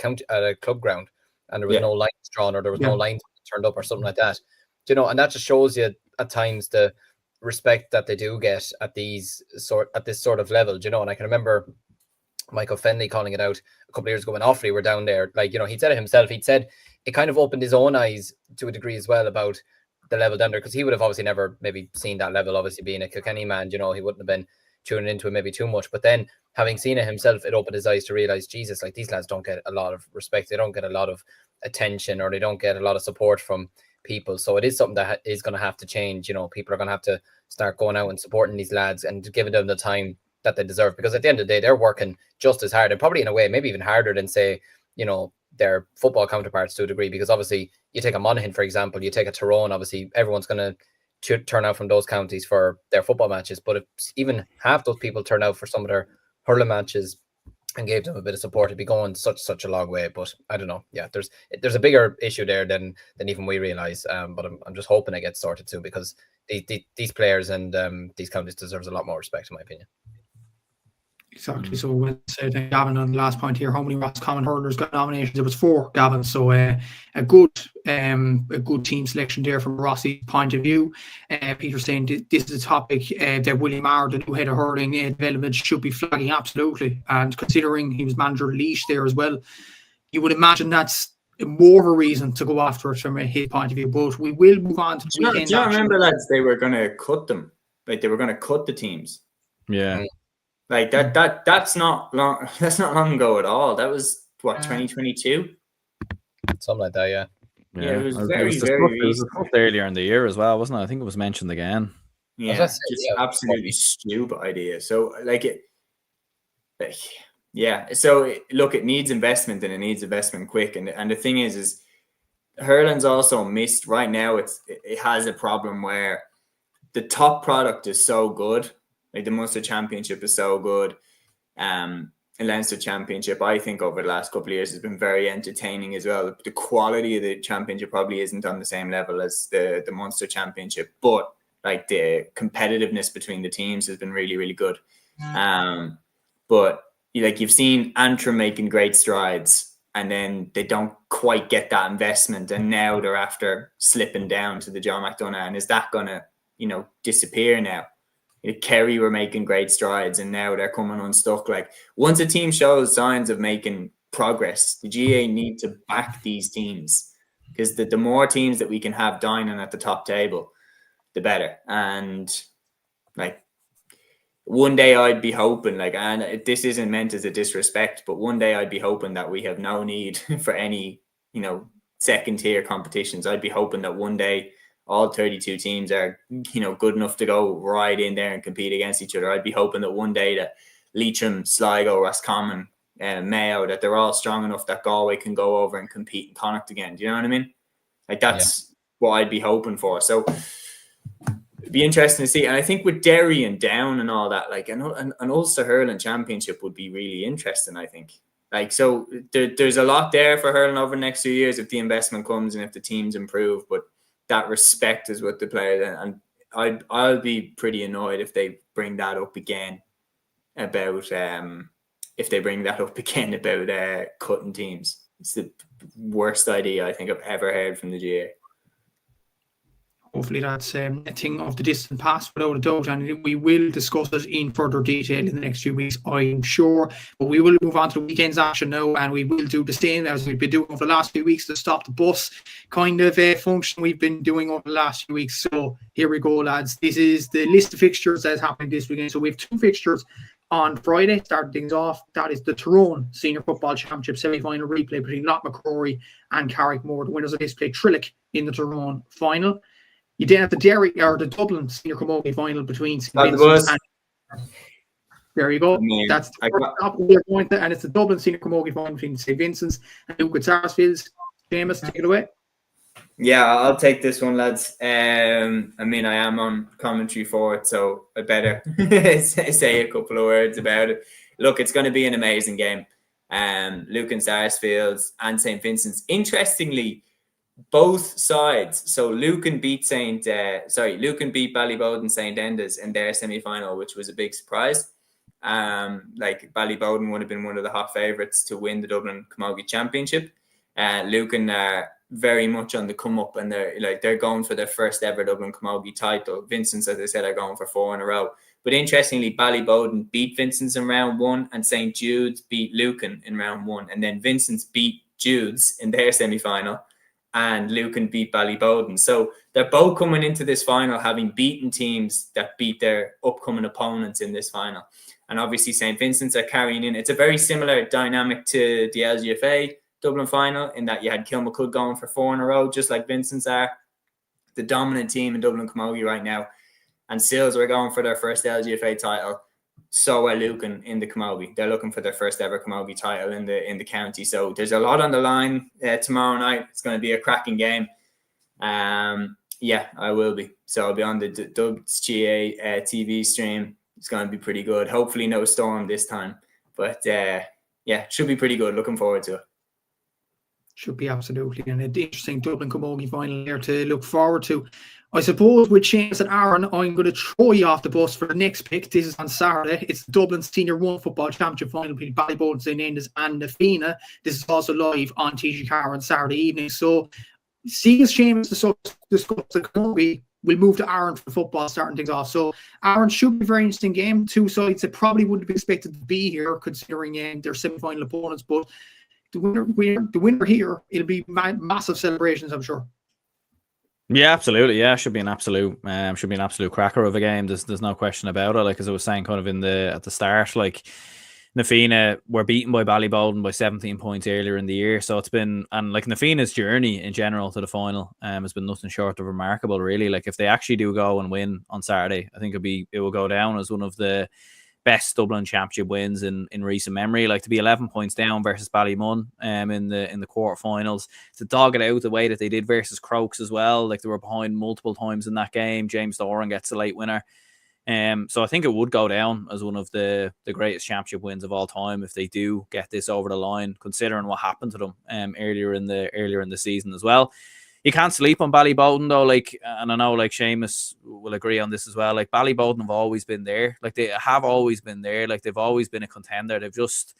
club ground, and there was no lines drawn, or there was no lines turned up, or something like that. You know, and that just shows you at times the respect that they do get at this sort of level, you know. And I can remember Michael Fenley calling it out a couple of years ago when Offaly were down there. Like, you know, he said it himself. He'd said it kind of opened his own eyes to a degree as well about the level down there, because he would have obviously never maybe seen that level. Obviously, being a Kilkenny man, you know, he wouldn't have been tuning into it maybe too much. But then having seen it himself, it opened his eyes to realize, Jesus, like, these lads don't get a lot of respect. They don't get a lot of attention, or they don't get a lot of support from people. So it is something that is going to have to change. You know, people are going to have to start going out and supporting these lads and giving them the time that they deserve, because at the end of the day, they're working just as hard, and probably in a way maybe even harder than, say, you know, their football counterparts to a degree. Because obviously you take a Monaghan, for example, you take a Tyrone, obviously everyone's going to turn out from those counties for their football matches. But if even half those people turn out for some of their hurling matches and gave them a bit of support, it'd be going such a long way. But I don't know. Yeah, there's a bigger issue there than even we realize. But I'm just hoping it gets sorted soon, because these players and these counties deserves a lot more respect, in my opinion. Exactly. So well said, Gavin, on the last point here, how many Roscommon hurlers got nominations? It was 4, Gavin. So a good team selection there from Rossi's point of view. Peter saying this is a topic that William Marr, the new head of hurling development, should be flagging, absolutely. And considering he was manager of Laois there as well, you would imagine that's more of a reason to go after it from his point of view. But we will move on to the weekend. Do you remember, lads, they were going to cut them? Like, they were going to cut the teams. Yeah. Like that's not long. That's not long ago at all. That was what, 2022, something like that. Yeah. It was very recent. It was discussed earlier in the year as well, wasn't it? I think it was mentioned again. Yeah, just absolutely stupid idea. So So look, it needs investment, and it needs investment quick. And the thing is hurling's also missed right now. It has a problem where the top product is so good. Like, the Munster Championship is so good. The Leinster Championship, I think, over the last couple of years has been very entertaining as well. The quality of the championship probably isn't on the same level as the Munster Championship, but like, the competitiveness between the teams has been really, really good. But like, you've seen Antrim making great strides, and then they don't quite get that investment, and now they're after slipping down to the John McDonough. And is that going to, disappear now? Kerry were making great strides, and now they're coming unstuck. Like, once a team shows signs of making progress, the GA need to back these teams, because the more teams that we can have dining at the top table, the better. And like, one day I'd be hoping, like, and this isn't meant as a disrespect, but one day I'd be hoping that we have no need for any, second tier competitions. I'd be hoping that one day all 32 teams are, good enough to go right in there and compete against each other. I'd be hoping that one day that Leitrim, Sligo, Roscommon, Mayo, that they're all strong enough that Galway can go over and compete in Connacht again. Do you know what I mean? Like, that's what I'd be hoping for. So it'd be interesting to see. And I think with Derry and Down and all that, like, an Ulster Hurling Championship would be really interesting, I think. Like, so there's a lot there for hurling over the next few years if the investment comes and if the teams improve. But that respect is what the players, and I'll be pretty annoyed if they bring that up again about cutting teams. It's the worst idea I think I've ever heard from the GA. Hopefully that's a thing of the distant past, without a doubt, and we will discuss it in further detail in the next few weeks, I'm sure. But we will move on to the weekend's action now, and we will do the same as we've been doing over the last few weeks, the stop the bus kind of function we've been doing over the last few weeks. So here we go, lads. This is the list of fixtures that's happening this weekend. So we have 2 fixtures on Friday, starting things off. That is the Tyrone Senior Football Championship semi-final replay between Loch McCrory and Carrickmore. The winners of this play Trillick in the Tyrone final. You then have the Derry or the Dublin Senior Camogie final between St. Vincent's and there you go. That's the first stop we're going to, and it's the Dublin Senior Camogie final between St. Vincent's and Lucan Sarsfields. Seamus, take it away. Yeah, I'll take this one, lads. I am on commentary for it, so I better say a couple of words about it. Look, it's going to be an amazing game. Lucan Sarsfields and St. Vincent's. Interestingly, both sides. So Lucan beat Ballybowden St. Enda's in their semi-final, which was a big surprise. Like, Ballybowden would have been one of the hot favourites to win the Dublin Camogie Championship. Lucan are very much on the come up, and they're going for their first ever Dublin Camogie title. Vincent's, as I said, are going for 4 in a row. But interestingly, Ballybowden beat Vincent's in round 1, and St. Jude's beat Lucan in round 1. And then Vincent's beat Jude's in their semi-final, and Lucan beat Ballybowden. So they're both coming into this final having beaten teams that beat their upcoming opponents in this final. And obviously St. Vincent's are carrying in. It's a very similar dynamic to the LGFA Dublin final, in that you had Kilmacud going for 4 in a row, just like Vincent's are the dominant team in Dublin Camogie right now. And Sills are going for their first LGFA title. So are Lucan in the Camogie. They're looking for their first ever Camogie title in the county. So there's a lot on the line tomorrow night. It's going to be a cracking game. Yeah, I will be. So I'll be on the Dubs GA TV stream. It's going to be pretty good. Hopefully no storm this time. But yeah, should be pretty good. Looking forward to it. Should be absolutely an interesting Dublin Camogie final there to look forward to. I suppose with Seamus and Aaron, I'm going to throw you off the bus for the next pick. This is on Saturday. It's the Dublin Senior 1 Football Championship final between Ballybowden, St. Enda's and Nafina. This is also live on TG Car on Saturday evening. So, seeing as Seamus discuss the Camogie, we'll move to Aaron for football, starting things off. So, Aaron, should be a very interesting game. 2 sides that probably wouldn't be expected to be here, considering their semi-final opponents. But the winner here, it'll be massive celebrations, I'm sure. Yeah, absolutely. Yeah, should be an absolute cracker of a game. There's no question about it. Like, as I was saying, kind of at the start, like Nafina were beaten by Ballybowden by 17 points earlier in the year. So it's been, and like Nafina's journey in general to the final has been nothing short of remarkable, really. Like, if they actually do go and win on Saturday, I think it will go down as one of the best Dublin Championship wins in recent memory. Like, to be 11 points down versus Ballymun in the quarterfinals, to dog it out the way that they did versus Crokes as well. Like, they were behind multiple times in that game. James Doran gets a late winner. So I think it would go down as one of the greatest championship wins of all time if they do get this over the line, considering what happened to them earlier in the season as well. You can't sleep on Ballybowden though, like, and I know like Seamus will agree on this as well. Like, Ballybowden have always been there. Like, they have always been there. Like, they've always been a contender. They've just,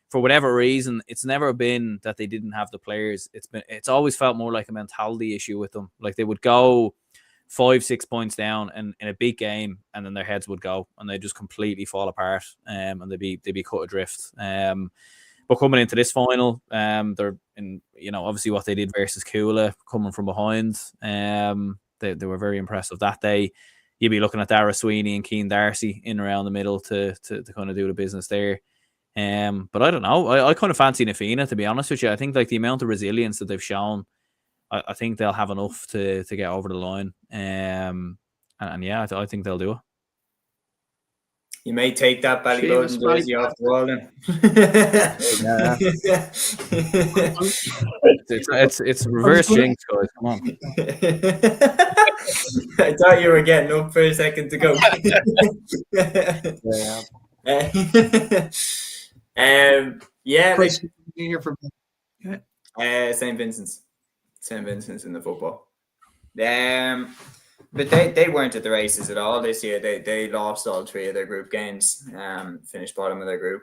for whatever reason, it's never been that they didn't have the players. It's always felt more like a mentality issue with them. Like, they would go 5-6 points down in a big game, and then their heads would go and they just completely fall apart, and they'd be cut adrift. But coming into this final, they're in, obviously what they did versus Cúilín, coming from behind. They were very impressive that day. You'd be looking at Dara Sweeney and Keane Darcy in around the middle to kind of do the business there. But I don't know. I kind of fancy Nafina, to be honest with you. I think like the amount of resilience that they've shown, I think they'll have enough to get over the line. And yeah, I think they'll do it. You may take that Ballybowden jersey off the wall then. It's reverse jinx, guys. Come on. I thought you were getting up for a second to go. Yeah. Chris, you here for St. Vincent's. St. Vincent's in the football. But they weren't at the races at all this year. They lost all 3 of their group games, finished bottom of their group.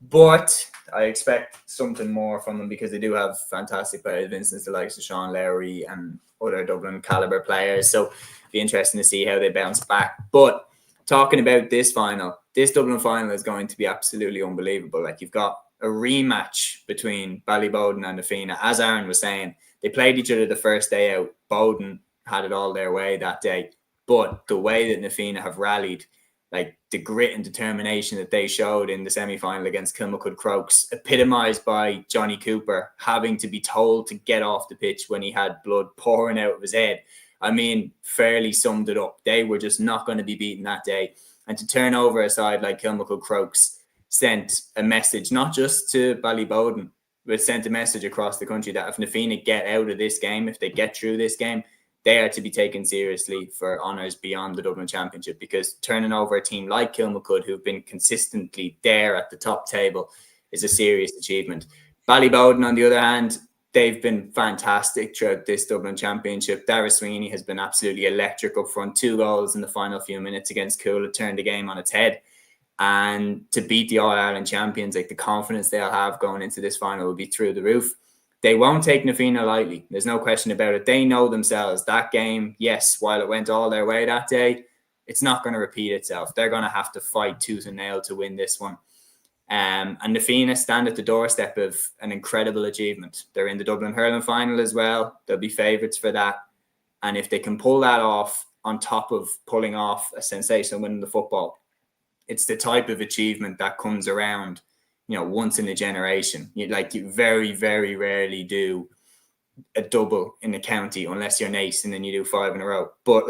But I expect something more from them because they do have fantastic players. Vincent's, the likes of Sean Lowry and other Dublin caliber players. So it'll be interesting to see how they bounce back. But talking about this Dublin final is going to be absolutely unbelievable. Like, you've got a rematch between Ballybowden and Nafina. As Aaron was saying, they played each other the first day out. Bowden had it all their way that day. But the way that Nafina have rallied, like the grit and determination that they showed in the semi-final against Kilmacud Crokes, epitomised by Johnny Cooper having to be told to get off the pitch when he had blood pouring out of his head. I mean, fairly summed it up. They were just not going to be beaten that day. And to turn over a side like Kilmacud Crokes sent a message, not just to Ballybowden, but sent a message across the country that if Nafina get out of this game, if they get through this game, they are to be taken seriously for honours beyond the Dublin Championship, because turning over a team like Kilmacud, who've been consistently there at the top table, is a serious achievement. Ballybowden, on the other hand, they've been fantastic throughout this Dublin Championship. Dara Sweeney has been absolutely electric up front. 2 goals in the final few minutes against Cúilín turned the game on its head. And to beat the All-Ireland champions, like, the confidence they'll have going into this final will be through the roof. they won't take Na Fianna lightly. There's no question about it. They know themselves. That game, yes, while it went all their way that day, it's not going to repeat itself. They're going to have to fight tooth and nail to win this one. And Na Fianna stand at the doorstep of an incredible achievement. They're in the Dublin Hurling Final as well. They'll be favourites for that. And if they can pull that off on top of pulling off a sensational win in the football, it's the type of achievement that comes around, once in a generation. You very, very rarely do a double in the county unless you're Naas and then you do 5 in a row. But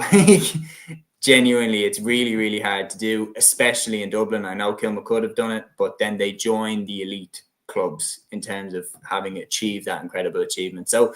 genuinely, it's really, really hard to do, especially in Dublin. I know Kilmacud could have done it, but then they joined the elite clubs in terms of having achieved that incredible achievement. So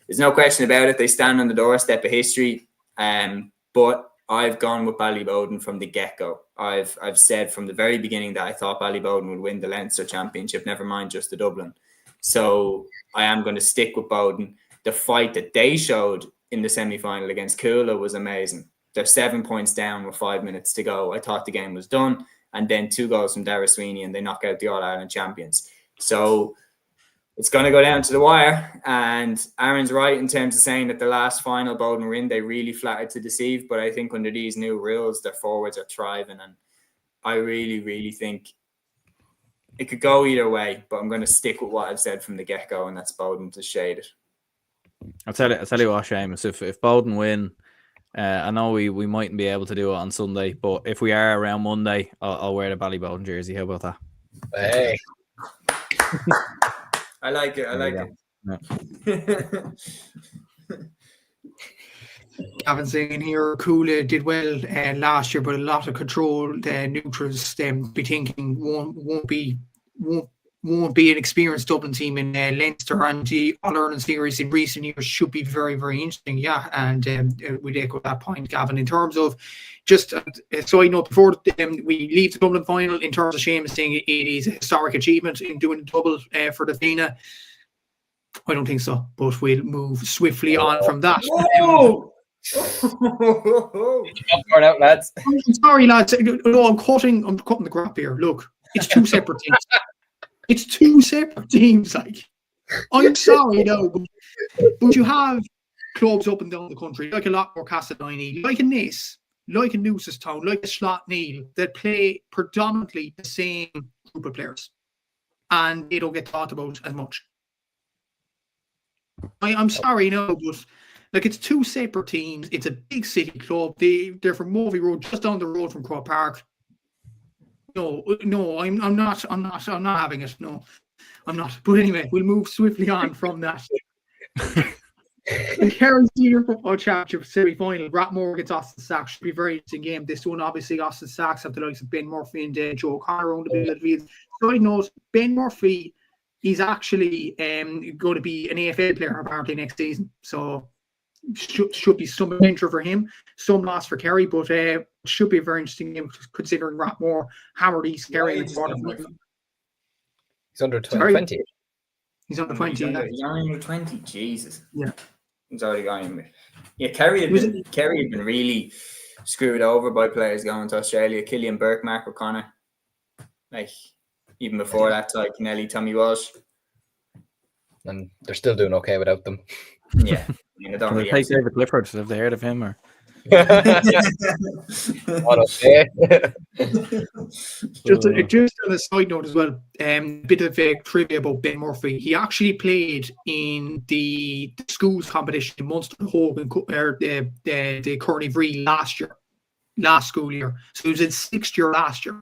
there's no question about it. They stand on the doorstep of history. But I've gone with Ballybowden from the get-go. I've said from the very beginning that I thought Ballybowden would win the Leinster Championship, never mind just the Dublin. So I am going to stick with Bowden. The fight that they showed in the semi-final against Cúilín was amazing. They're 7 points down with 5 minutes to go. I thought the game was done. And then 2 goals from Dara Sweeney and they knock out the All-Ireland champions. So it's going to go down to the wire. And Aaron's right in terms of saying that the last final Bowden were in, they really flattered to deceive. But I think under these new rules, their forwards are thriving. And I really, really think it could go either way. But I'm going to stick with what I've said from the get-go, and that's Bowden to shade it. I'll tell you what, Seamus, if Bowden win, I know we mightn't be able to do it on Sunday, but if we are around Monday, I'll wear the Ballybowden jersey. How about that? Hey. I like it. Haven't seen here. Cúilín did well last year, but a lot of control. The neutrals be thinking won't be an experienced Dublin team in Leinster, and the All-Ireland series in recent years should be very, very interesting. Yeah, and we'd echo that point, Gavin. In terms of just a side note before we leave the Dublin final, in terms of Seamus saying it is a historic achievement in doing a double for the Fianna, I don't think so, but we'll move swiftly on from that. Out, lads. I'm sorry, lads. No, I'm cutting the crap here. Look, it's 2 separate teams. It's 2 separate teams. Like, I'm sorry, no, but you have clubs up and down the country, like a lot more Castleknock, like a Naas, like a Newcestown, like a Slotneil, that play predominantly the same group of players, and they don't get talked about as much. I'm sorry, no, but like, it's 2 separate teams. It's a big city club. They're from Movie Road, just down the road from Croke Park. No, I'm not having it. No, I'm not. But anyway, we'll move swiftly on from that. The Kerry Senior Football Championship semi-final, Rathmore against Austin Sacks, should be a very interesting game. This one, obviously, Austin Sacks have the likes of Ben Murphy and Joe O'Connor on the middle of the field. Side note, Ben Murphy is actually going to be an AFL player apparently next season. So should be some adventure for him, some loss for Kerry, but should be a very interesting game considering Rathmore hammered East Kerry in the quarterfinal. He's under 20. He's under 20. He's under 20. Jesus. Yeah. He's already gone. Yeah, Kerry have been really screwed over by players going to Australia. Killian Burke, Mark O'Connor. Like, even before that, like Nelly, Tommy Walsh. And they're still doing okay without them. Yeah. I don't really take David Clifford, have they heard of him? Or Just on a side note as well, bit of trivia about Ben Murphy. He actually played in the schools competition in Munster Hogan, the Kearney Vree last school year. So he was in 6th year last year.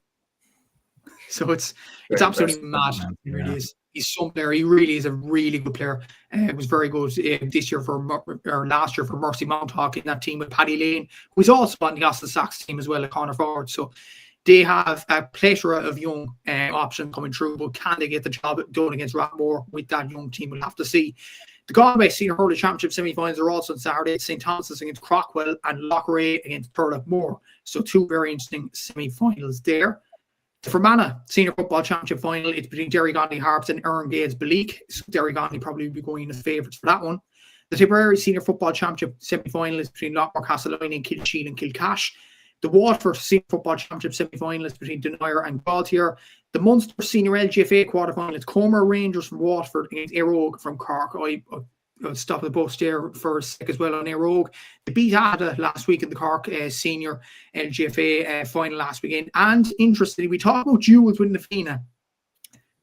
So it's absolutely mad. It really is. He's some player. He really is a really good player. It was very good this year last year for Mercy Mounthawk in that team with Paddy Lane, who's also on the Austin Sacks team as well at corner forward. So they have a plethora of young options coming through, but can they get the job done against Rathmore with that young team? We'll have to see. The Galway Senior Hurling Championship semi-finals are also on Saturday. St. Thomas's against Crockwell and Loughrea against Turlough. So 2 very interesting semi-finals there. The Fermanagh Senior Football Championship final, it's between Derry Gonley Harps and Erin Gales Beliek. So Derry Gonley probably will be going as favourites for that one. The Tipperary Senior Football Championship semi-final is between Lockmore Castleknock and Kilsheen and Kilcash. The Waterford Senior Football Championship semi-final is between Denier and Gaultier. The Munster Senior LGFA quarterfinal, it's Comer Rangers from Waterford against Erogue from Cork. I'll stop the bus there for a sec as well on Erogue. They beat Ada last week in the Cork Senior LGFA final last weekend. And interestingly, we talk about duels with Nafina.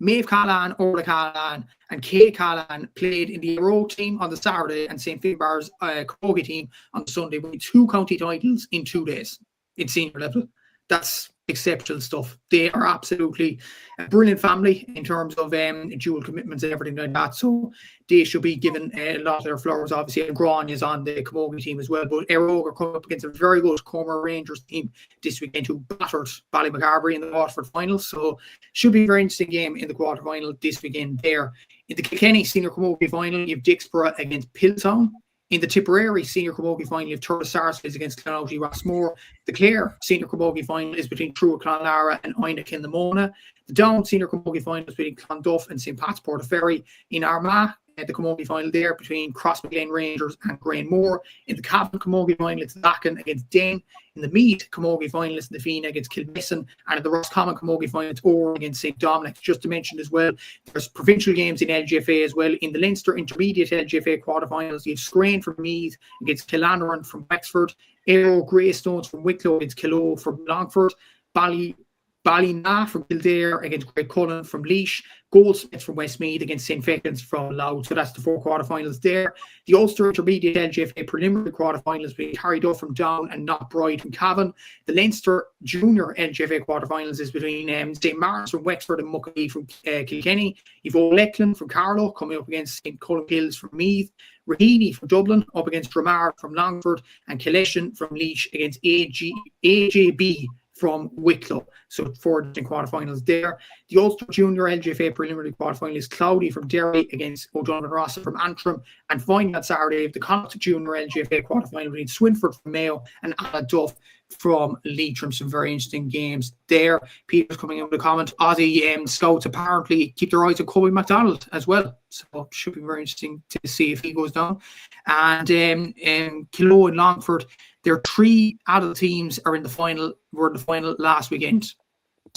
Maeve Callan, Orla Callan, and Kay Callan played in the Erogue team on the Saturday and St. Finbarr's Camogie team on the Sunday, winning 2 county titles in 2 days in senior level. That's exceptional stuff. They are absolutely a brilliant family in terms of dual commitments and everything like that. So they should be given a lot of their flowers. Obviously, and Gran is on the Camogie team as well. But Erogue are coming up against a very good Comer Rangers team this weekend who battered Ballymacarbery in the Waterford final. So should be a very interesting game in the quarterfinal this weekend there. In the Kilkenny Senior Camogie final, you have Dixborough against Piltown. In the Tipperary Senior Camogie final, you have Turles Sarsfields against Clonoughty Rossmore. The Clare Senior Camogie final is between Trua Clonlara and Oina Kilnamona. The Down Senior Camogie final is between Clonduff and St. Pat's Portaferry. In Armagh, the Camogie final there between Crossmaglen Rangers and Grainmore. In the Cavan Camogie final, it's Lacan against Dane. In the Meath Camogie final, it's Nafina against Kilmessan. And in the Roscommon Camogie final, it's Oran against St. Dominic. Just to mention as well, there's provincial games in LGFA as well. In the Leinster Intermediate LGFA quarterfinals, you have Screen from Meath against Killanneran from Wexford. Aero Greystones from Wicklow against Killow from Longford. Ballina from Kildare against Great Cullen from Laois. Goldsmiths from Westmeath against St. Fecans from Louth. So that's the 4 quarterfinals there. The Ulster Intermediate LGFA preliminary quarterfinals between Carryduff from Down and Knockbride from Cavan. The Leinster Junior LGFA quarterfinals is between St. Martin's from Wexford and Muckalee from Kilkenny. You've O'Leckland from Carlow coming up against St. Columkills from Meath. Raheny from Dublin up against Dramar from Longford. And Kileshan from Laois against AJB from Wicklow. So 4 different quarterfinals there. The Ulster Junior LGFA preliminary quarterfinal is Cloudy from Derry against O'Donovan Rossa from Antrim. And finally on Saturday, the Connacht Junior LGFA quarterfinal between Swinford from Mayo and Anna Duff from Leitrim. Some very interesting games there. Peter's coming in with a comment. Aussie scouts apparently keep their eyes on Kobe MacDonald as well. So it should be very interesting to see if he goes down. And Killow and Longford, their 3 adult teams are in the final. Were in the final last weekend.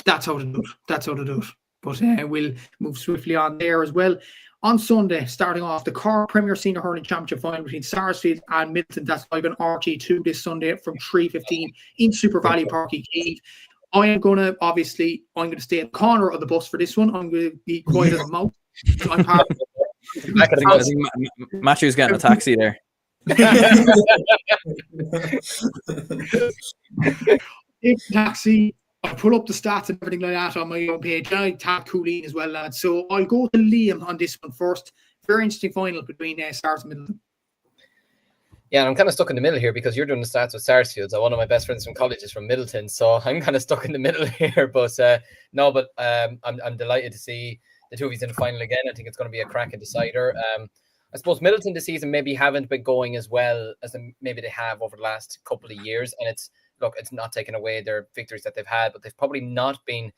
That's how to do it. But we'll move swiftly on there as well. On Sunday, starting off the Cork Premier Senior Hurling Championship final between Sarsfield and Middleton. That's live on RT2 this Sunday from 3:15 in Super Valley Park, Keith. I'm going to stay at the corner of the bus for this one. I'm going to be quiet as a mouse. I'm part I think Matthew's getting a taxi there. Taxi. I put up the stats and everything like that on my own page. I tag Cúilín as well, lads. So I'll go to Liam on this one first. Very interesting final between Stars and Middleton. Yeah, and I'm kind of stuck in the middle here because you're doing the stats with Sarsfields. One of my best friends from college is from Middleton, so I'm kind of stuck in the middle here. But I'm delighted to see the two of you in the final again. I think it's going to be a cracking decider. I suppose Middleton this season maybe haven't been going as well as maybe they have over the last couple of years, and it's not taking away their victories that they've had, but they've probably not been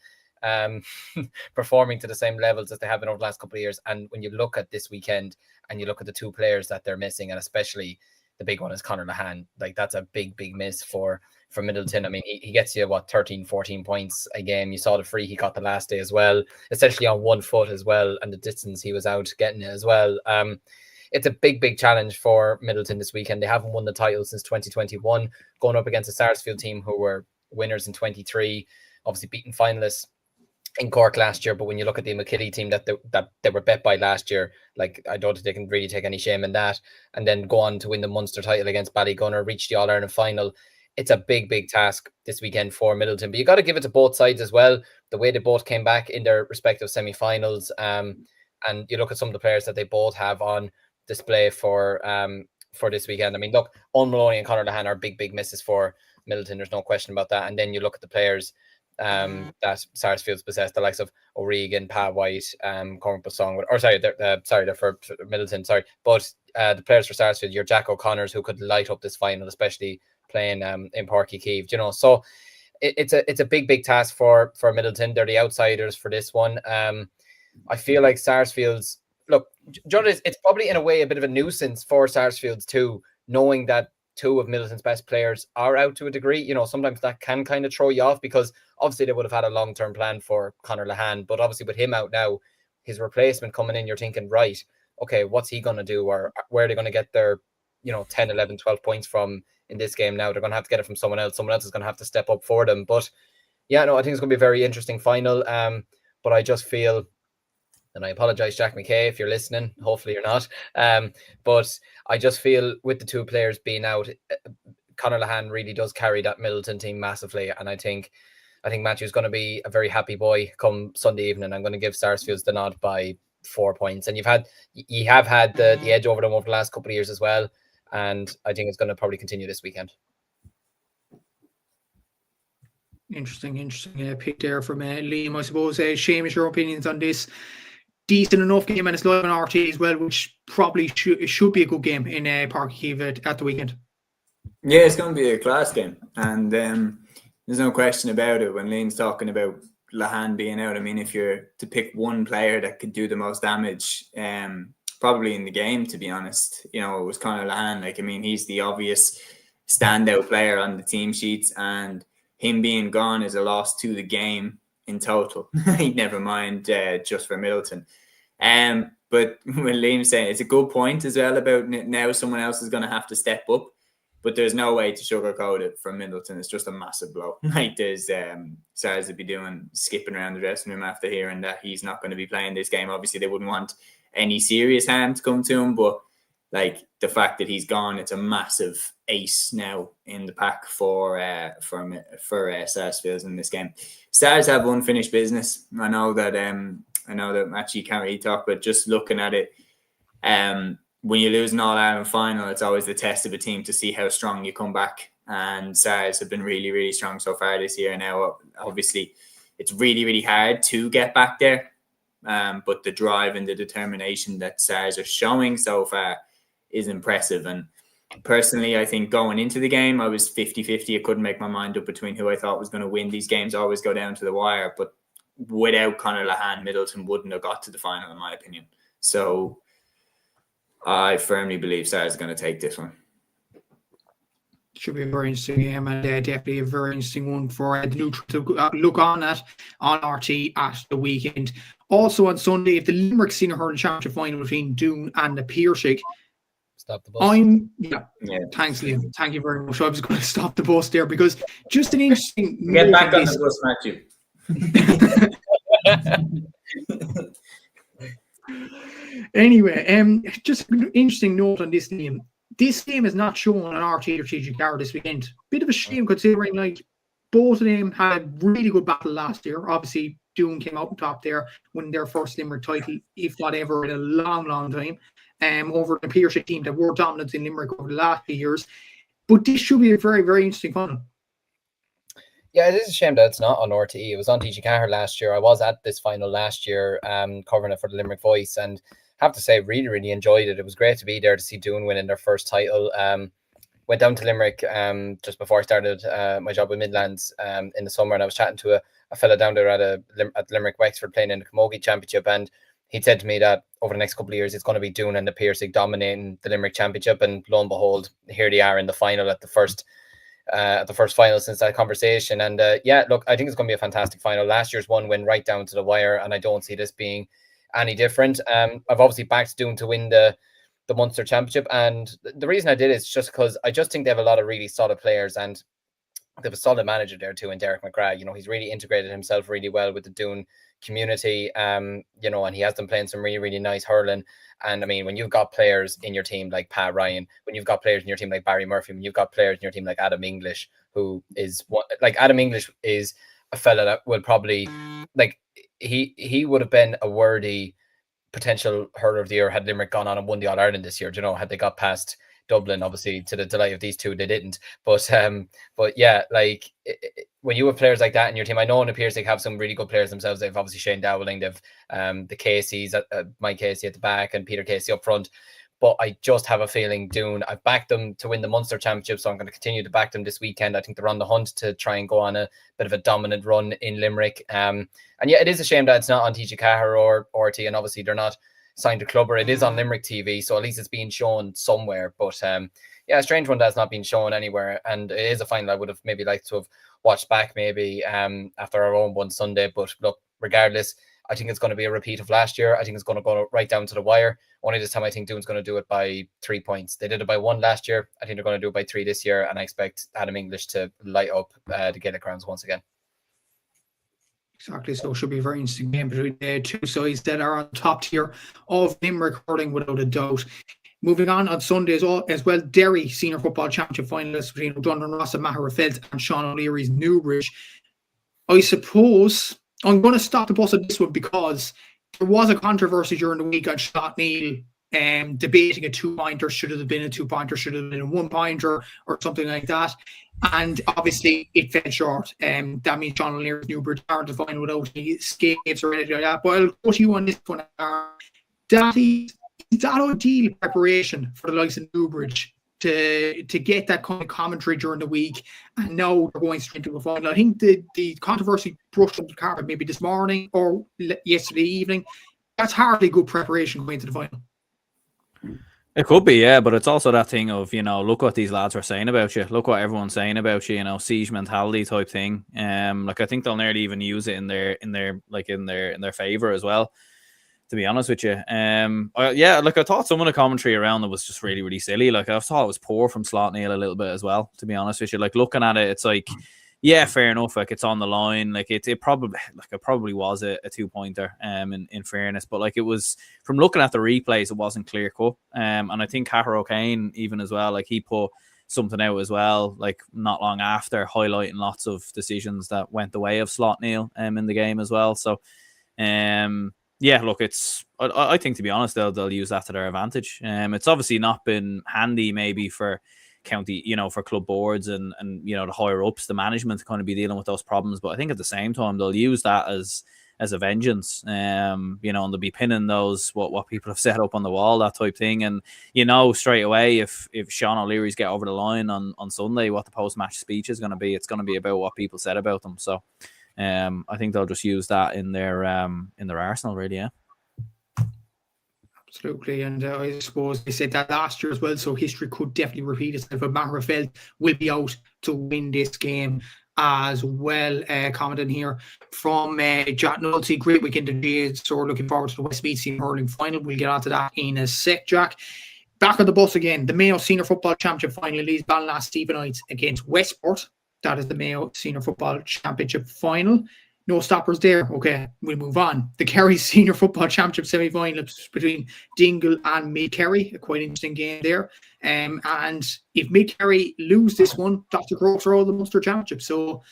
performing to the same levels as they have been over the last couple of years. And when you look at this weekend and you look at the 2 players that they're missing, and especially the big one is Conor Lahan, like that's a big miss for Middleton. I mean, he gets you 13, 14 points a game. You saw the free he got the last day as well, essentially on 1 foot as well, and the distance he was out getting it as well. It's a big challenge for Middleton this weekend. They haven't won the title since 2021, going up against a Sarsfield team who were winners in 23, obviously beating finalists in Cork last year. But when you look at the McKillie team that they were bet by last year, like I don't think they can really take any shame in that. And then go on to win the Munster title against Ballygunner, reach the All-Ireland final. It's a big task this weekend for Middleton. But you got to give it to both sides as well. The way they both came back in their respective semi-finals. And you look at some of the players that they both have on display for this weekend. I mean, look, Owen Maloney and Conor Lahan are big misses for Middleton. There's no question about that. And then you look at the players that Sarsfields possess, the likes of O'Regan, Pa White, Cormac Bussong, they're for Middleton, sorry. But the players for Sarsfield, your Jack O'Connors, who could light up this final, especially playing in Páirc Uí Chaoimh, you know. So it's a big task for Middleton. They're the outsiders for this one. I feel like Sarsfields, look, John, it's probably in a way a bit of a nuisance for Sarsfields too, knowing that two of Middleton's best players are out to a degree, you know, sometimes that can kind of throw you off, because obviously they would have had a long-term plan for Conor Lehane, but obviously with him out now, his replacement coming in, you're thinking, right, okay, what's he going to do, or where are they going to get their, you know, 10, 11, 12 points from in this game now? They're going to have to get it from someone else. Someone else is going to have to step up for them. But yeah, no, I think it's going to be a very interesting final. But I just feel, and I apologize, Jack McKay, if you're listening. Hopefully you're not. But I just feel with the two players being out, Conor Lehane really does carry that Middleton team massively. And I think Matthew's going to be a very happy boy come Sunday evening. I'm going to give Sarsfields the nod by 4 points. And you have had the edge over them over the last couple of years as well. And I think it's going to probably continue this weekend. Interesting pick there from Liam, I suppose. Seamus, your opinions on this? Decent enough game, and it's live on RT as well, which probably should be a good game in Páirc Uí Chaoimh at the weekend. Yeah, it's going to be a class game, and there's no question about it. When Liam's talking about Lehane being out, I mean, if you're to pick one player that could do the most damage, probably in the game, to be honest, you know, it was Conor Lehane. Like, I mean, he's the obvious standout player on the team sheets, and him being gone is a loss to the game in total. Never mind just for Middleton. But when Liam's saying, it's a good point as well about now someone else is going to have to step up, but there's no way to sugarcoat it from Middleton. It's just a massive blow. Like, there's Sars would be skipping around the dressing room after hearing that he's not going to be playing this game. Obviously, they wouldn't want any serious harm to come to him, but like the fact that he's gone, it's a massive ace now in the pack for Sarsfields in this game. Stars have unfinished business. I know that actually can't really talk, but just looking at it, when you lose an All-Ireland final, it's always the test of a team to see how strong you come back. And Sars have been really, really strong so far this year. Now, obviously, it's really, really hard to get back there. But the drive and the determination that Sars are showing so far is impressive. And personally, I think going into the game, I was 50-50. I couldn't make my mind up between who I thought was going to win. These games always go down to the wire, but without Conor Lehane, Middleton wouldn't have got to the final, in my opinion. So I firmly believe Sars is going to take this one. Should be a very interesting game, and definitely a very interesting one for the neutral to look on at on RT at the weekend. Also on Sunday, if the Limerick Senior Hurling Championship final between Doon and the Piercig. Stop the bus. Thanks, Liam. Thank you very much. I was going to stop the bus there because just an interesting. Get back on the bus, Matthew. Anyway, just an interesting note on this game. This game is not shown on RT or TG4 this weekend. Bit of a shame considering like both of them had a really good battle last year. Obviously, Doon came out on top there, winning their first Limerick title, if not ever, in a long, long time. Over the Piercig team that were dominant in Limerick over the last few years. But this should be a very, very interesting final. Yeah, it is a shame that it's not on RTE. It was on TG4 last year. I was at this final last year, covering it for the Limerick Voice, and have to say, really, really enjoyed it. It was great to be there to see Doon winning their first title. Went down to Limerick just before I started my job with Midlands in the summer, and I was chatting to a fella down there at Limerick Wexford playing in the Camogie Championship, and he said to me that over the next couple of years, it's going to be Doon and the Piercig dominating the Limerick Championship, and lo and behold, here they are in the final at the first final since that conversation. And yeah, look, I think it's going to be a fantastic final. Last year's one went right down to the wire, and I don't see this being any different. I've obviously backed Doon to win the Munster Championship, and the reason I did is just because I just think they have a lot of really solid players, and they have a solid manager there too in Derek McGrath. You know, he's really integrated himself really well with the Doon community, you know, and he has them playing some really, really nice hurling. And I mean, when you've got players in your team like Pat Ryan, when you've got players in your team like Barry Murphy, when you've got players in your team like Adam English, who is Adam English is a fella that will probably he would have been a worthy potential hurler of the year had Limerick gone on and won the All-Ireland this year. You know, had they got past Dublin, obviously to the delight of these two, they didn't. But yeah, like when you have players like that in your team, I know in the Piercig have some really good players themselves. They've obviously Shane Dowling, they've the Caseys, Mike Casey at the back, and Peter Casey up front. But I just have a feeling Doon, I've backed them to win the Munster Championship, so I'm going to continue to back them this weekend. I think they're on the hunt to try and go on a bit of a dominant run in Limerick. And yeah, it is a shame that it's not on TG4 or RT, and obviously they're not signed a club, or it is on Limerick TV, so at least it's being shown somewhere. But yeah, a strange one that's not been shown anywhere, and it is a final I would have maybe liked to have watched back maybe after our own one Sunday. But look, regardless, I think it's going to be a repeat of last year. I think it's going to go right down to the wire. Only this time I think Doon's going to do it by 3 points. They did it by 1 last year. I think they're going to do it by 3 this year, and I expect Adam English to light up the Gaelic grounds once again. Exactly, so it should be a very interesting game between the two sides that are on top tier of Limerick hurling without a doubt. Moving on Sunday as well, Derry Senior Football Championship finalists between O'Donovan Ross of Magherafelt and Sean O'Leary's Newbridge. I suppose I'm going to stop the bus at this one because there was a controversy during the week on Shotneil debating a 2-pointer, should it have been a 2-pointer, should it have been a 1-pointer or something like that. And obviously it fell short. That means Sean O'Leary's Newbridge aren't the final without any escapes or anything like that. But I'll go to you on this one. Is that ideal preparation for the likes of Newbridge to get that kind of commentary during the week, and now they're going straight to the final? I think the controversy brushed under the carpet maybe this morning or yesterday evening. That's hardly good preparation going to the final. It could be, yeah, but it's also that thing of, look what these lads are saying about you. Look what everyone's saying about you, siege mentality type thing. I think they'll nearly even use it in their favor as well, to be honest with you. I thought some of the commentary around it was just really, really silly. Like, I thought it was poor from Slotneil a little bit as well, to be honest with you. Like, looking at it, it's like, yeah, fair enough. Like, it's on the line. Like, it probably was a 2-pointer. In fairness, but like, it was, from looking at the replays, it wasn't clear cut. And I think Cahir O'Kane even as well. Like, he put something out as well, like not long after, highlighting lots of decisions that went the way of Slotneil in the game as well. So, yeah, look, I think, to be honest, they'll use that to their advantage. It's obviously not been handy maybe for county, for club boards and the higher ups, the management, to kind of be dealing with those problems. But I think at the same time, they'll use that as a vengeance, and they'll be pinning those, what people have set up on the wall, that type thing. And, straight away, if Sean O'Leary's get over the line on Sunday, what the post-match speech is going to be, it's going to be about what people said about them. So, I think they'll just use that in their arsenal, really. Yeah, absolutely. And I suppose they said that last year as well, so history could definitely repeat itself. But Magherafelt will be out to win this game as well. Commenting here from Jack Nolte, great weekend indeed. So we're looking forward to the Westmeath Senior Hurling final. We'll get onto that in a sec, Jack. Back on the bus again, the Mayo Senior Football Championship final leaves Ballinlass Stephenites against Westport. That is the Mayo Senior Football Championship final. No stoppers there. Okay, we'll move on. The Kerry Senior Football Championship semi-final between Dingle and Mid-Kerry. A quite interesting game there. And if Mid-Kerry lose this one, Dr. Groves are all the Munster Championship. So,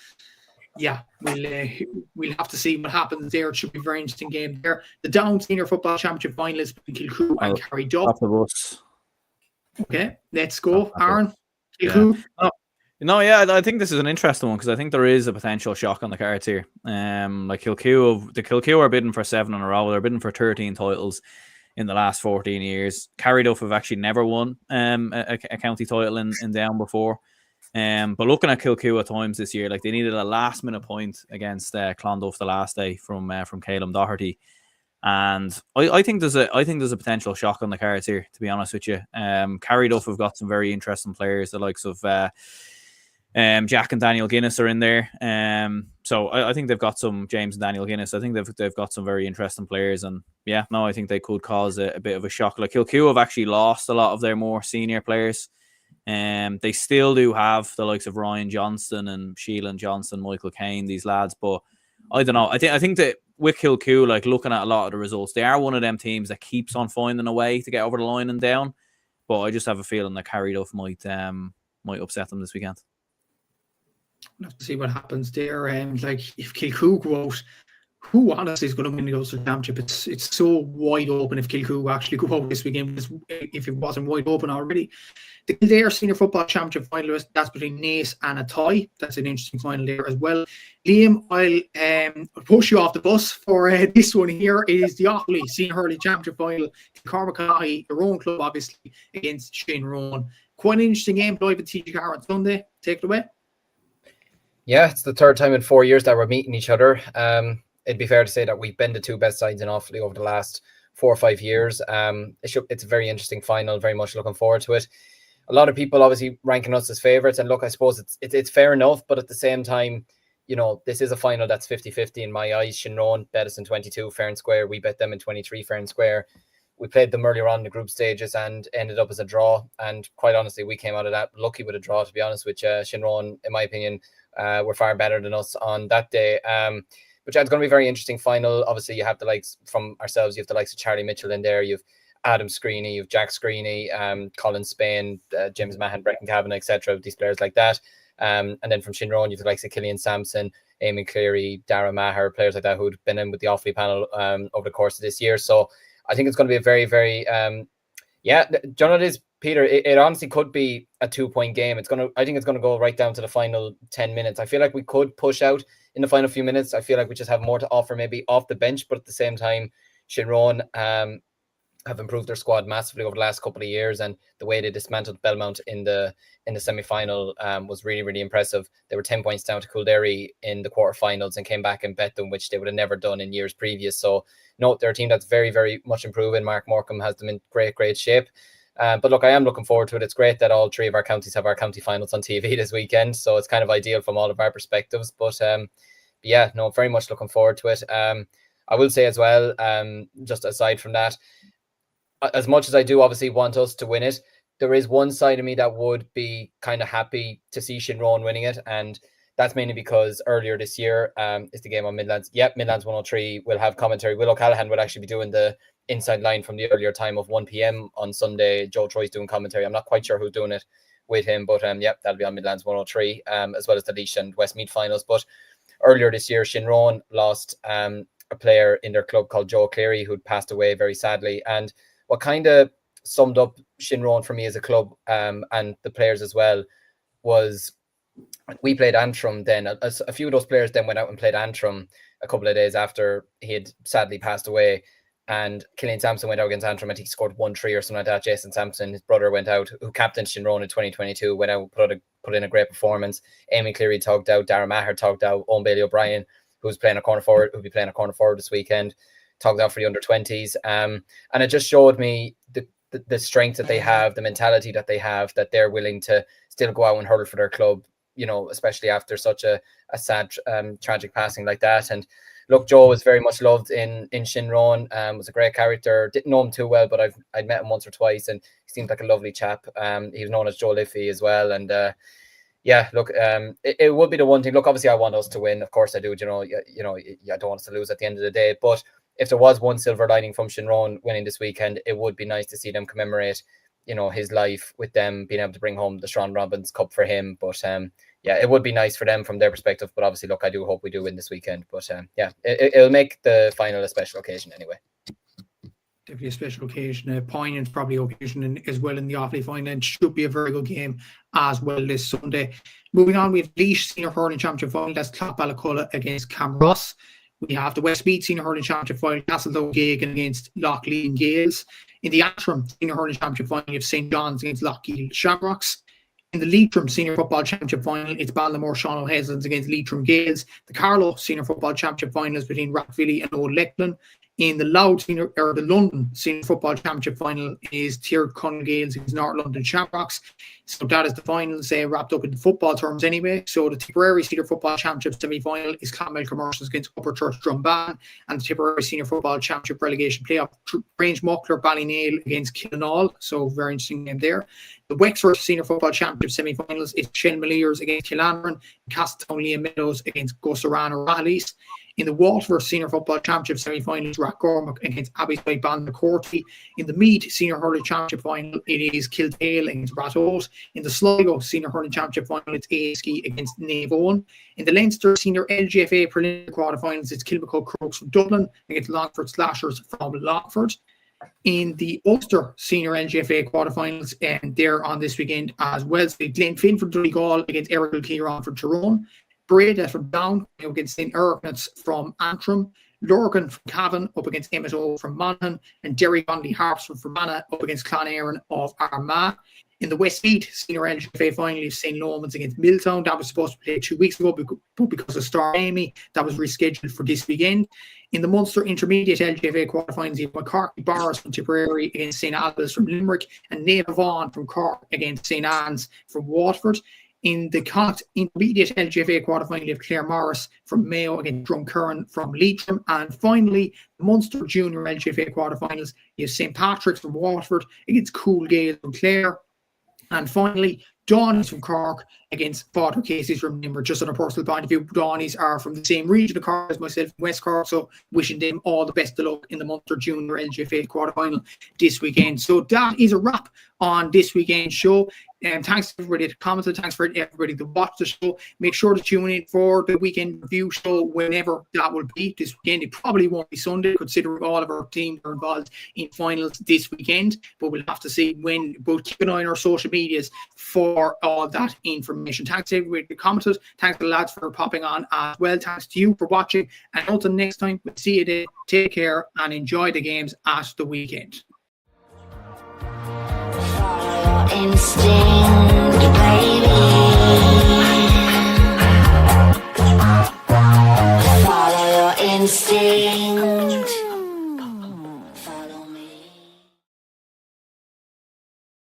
yeah, we'll have to see what happens there. It should be a very interesting game there. The Down Senior Football Championship final is between Kilcoo and Kerry Duff. Okay, let's go, Aaron. Kilcoo. Yeah. No, yeah, I think this is an interesting one because I think there is a potential shock on the cards here. Like Kilcoo are bidding for 7 in a row. They're bidding for 13 titles in the last 14 years. Kerry Duff have actually never won a county title in Down before. But looking at Kilcoo at times this year, like they needed a last minute point against Clonduff the last day from Calum Doherty. And I think there's a potential shock on the cards here, to be honest with you. Kerry Duff have got some very interesting players, the likes of Jack and Daniel Guinness are in there. So I think they've got some James and Daniel Guinness. I think they've got some very interesting players, and yeah, no, I think they could cause a bit of a shock. Like Kilcoo have actually lost a lot of their more senior players. They still do have the likes of Ryan Johnston and Sheelan Johnson, Michael Kane, these lads, but I don't know. I think that with Kilcoo, like looking at a lot of the results, they are one of them teams that keeps on finding a way to get over the line and down. But I just have a feeling that Kerry Duff might upset them this weekend. We'll have to see what happens there. Like if Kilcoo go out, who honestly is going to win the Ulster Championship? It's so wide open if Kilcoo actually go out this weekend, because if it wasn't wide open already. The Kildare Senior Football Championship final, that's between Naas and Athy. That's an interesting final there as well. Liam, I'll push you off the bus for this one here. It is the Offaly Senior Hurling Championship final. Cormac, your own club, obviously, against Shane Rowan. Quite an interesting game live at TG Car on Sunday. Take it away. Yeah, it's the third time in 4 years that we're meeting each other. It'd be fair to say that we've been the two best sides in Offaly over the last 4 or 5 years. It's a very interesting final, very much looking forward to it. A lot of people obviously ranking us as favourites, and look, I suppose it's fair enough, but at the same time, you know, this is a final that's 50-50 in my eyes. Shinrone bet us in 22 fair and square. We bet them in 23 fair and square. We played them earlier on in the group stages and ended up as a draw. And quite honestly, we came out of that lucky with a draw, to be honest, which Shinrone, in my opinion, were far better than us on that day. Which is going to be a very interesting final. Obviously, you have the likes from ourselves. You have the likes of Charlie Mitchell in there. You've Adam Screeney, you've Jack Screeney, Colin Spain, James Mahan, Brecon Kavanagh, etc. These players like that. And then from Shinrone, you've the likes of Killian Sampson, Eamon Cleary, Dara Maher, players like that who'd been in with the Offaly panel over the course of this year. So I think it's going to be a very, very, John, it is, Peter, it honestly could be a 2-point game. I think it's going to go right down to the final 10 minutes. I feel like we could push out in the final few minutes. I feel like we just have more to offer maybe off the bench, but at the same time, Shinrone have improved their squad massively over the last couple of years, and the way they dismantled Belmont in the semi-final was really, really impressive. They were 10 points down to Kildare in the quarterfinals and came back and bet them, which they would have never done in years previous. So no, they're a team that's very, very much improving. Mark Morecambe has them in great shape. But look, I am looking forward to it. It's great that all 3 of our counties have our county finals on TV this weekend, so it's kind of ideal from all of our perspectives. But yeah, no, very much looking forward to it. I will say as well, just aside from that, as much as I do obviously want us to win it, there is one side of me that would be kind of happy to see Shinrone winning it, and that's mainly because earlier this year is the game on Midlands. Yep, Midlands 103 will have commentary. Will O'Callaghan would actually be doing the inside line from the earlier time of 1 p.m. on Sunday. Joe Troy's doing commentary. I'm not quite sure who's doing it with him, but yep, that'll be on Midlands 103, as well as the Laois and Westmeath finals. But earlier this year, Shinrone lost a player in their club called Joe Cleary, who'd passed away very sadly. And what kind of summed up Shinrone for me as a club, and the players as well, was we played Antrim then. A few of those players then went out and played Antrim a couple of days after he had sadly passed away. And Killian Sampson went out against Antrim and he scored 1-3 or something like that. Jason Sampson, his brother, went out, who captained Shinrone in 2022, went out, put in a great performance. Eamon Cleary tugged out, Dara Maher tugged out, Owen Bailey O'Brien, who'll be playing a corner forward this weekend, tugged out for the under-20s. And it just showed me the strength that they have, the mentality that they have, that they're willing to still go out and hurl for their club, you know, especially after such a sad, tragic passing like that. And look, Joe was very much loved in Shinrone, was a great character. Didn't know him too well, but I'd met him once or twice, and he seemed like a lovely chap. He was known as Joe Liffey as well. And yeah, look, it would be the one thing. Look, obviously I want us to win. Of course I do. You know, I don't want us to lose at the end of the day. But if there was one silver lining from Shinrone winning this weekend, it would be nice to see them commemorate, you know, his life with them being able to bring home the Sean Robbins Cup for him. But yeah, it would be nice for them from their perspective. But obviously, look, I do hope we do win this weekend. But yeah, it'll make the final a special occasion anyway. Definitely a special occasion, a poignant probably occasion as well in the Offaly final, and should be a very good game as well this Sunday. Moving on, we have Laois Senior Hurling Championship final. That's Clonbalaculla against Camross. We have the Westmeath Senior Hurling Championship final, Castletoe-Gagan against Loughlin Gales. In the Antrim Senior Hurling Championship final, you have St. John's against Loughlin Shamrocks. In the Leitrim Senior Football Championship final, it's Ballinamore Sean O'Heslands against Leitrim Gales. The Carlow Senior Football Championship final is between Rathvilly and Old Leckland. In the the London Senior Football Championship final is Tyrd Connell Gales against North London Shamrocks. So that is the finals wrapped up in the football terms anyway. So the Tipperary Senior Football Championship semi-final is Clonmel Commercials against Upper Church Drumban, and the Tipperary Senior Football Championship relegation playoff, Grange Muckler Ballynail against Killinall. So very interesting game there. The Wexford Senior Football Championship semi-finals is Shenmaliers against Killanran, Castletown Liam Meadows against Gusarana Rallies. In the Waterford Senior Football Championship semi-finals, Rathgormack against Abbeyside Ballincorty. In the Meath Senior Hurling Championship final, it is Kildale against Ratholt. In the Sligo Senior Hurling Championship final, it's Aesky against Naomh Eoin. In the Leinster Senior LGFA preliminary quarterfinals, it's Kilmacud Crooks from Dublin against Longford Slashers from Longford. In the Ulster Senior LGFA quarterfinals, and they're on this weekend as well. So Glenfin from Donegal against Errigal Kieran from Tyrone. Breda from Down against St. Erknitz from Antrim. Lurgan from Cavan up against Emmett O from Monaghan. And Derry Gondy Harps from Fermanagh up against Clonairon of Armagh. In the Westmeath Senior LGFA final of St. Lomans against Milltown, that was supposed to play 2 weeks ago, but because of Storm Amy, that was rescheduled for this weekend. In the Munster Intermediate LGFA quarterfinals, you've got Cork Barras from Tipperary against St. Albans from Limerick, and Neva Vaughan from Cork against St. Anne's from Waterford. In the Connacht Intermediate LGFA quarterfinal, you have Clare Morris from Mayo against Drumcurran from Leitrim. And finally, the Munster Junior LGFA quarterfinals, you have St. Patrick's from Waterford against Coolgate from Clare. And finally, Dawnies from Cork against Father Casey's from Limerick. Just on a personal point of view, Dawnies are from the same region of Cork as myself, West Cork, so wishing them all the best of luck in the Munster Junior LGFA quarterfinal this weekend. So that is a wrap on this weekend's show. Thanks to everybody that commented. Thanks for everybody that watched the show. Make sure to tune in for the weekend review show whenever that will be this weekend. It probably won't be Sunday, considering all of our teams are involved in finals this weekend. But we'll have to see when. But keep an eye on our social medias for all that information. Thanks to everybody that commented. Thanks to the lads for popping on as well. Thanks to you for watching. And until next time, we'll see you then. Take care and enjoy the games at the weekend. Instinct, baby.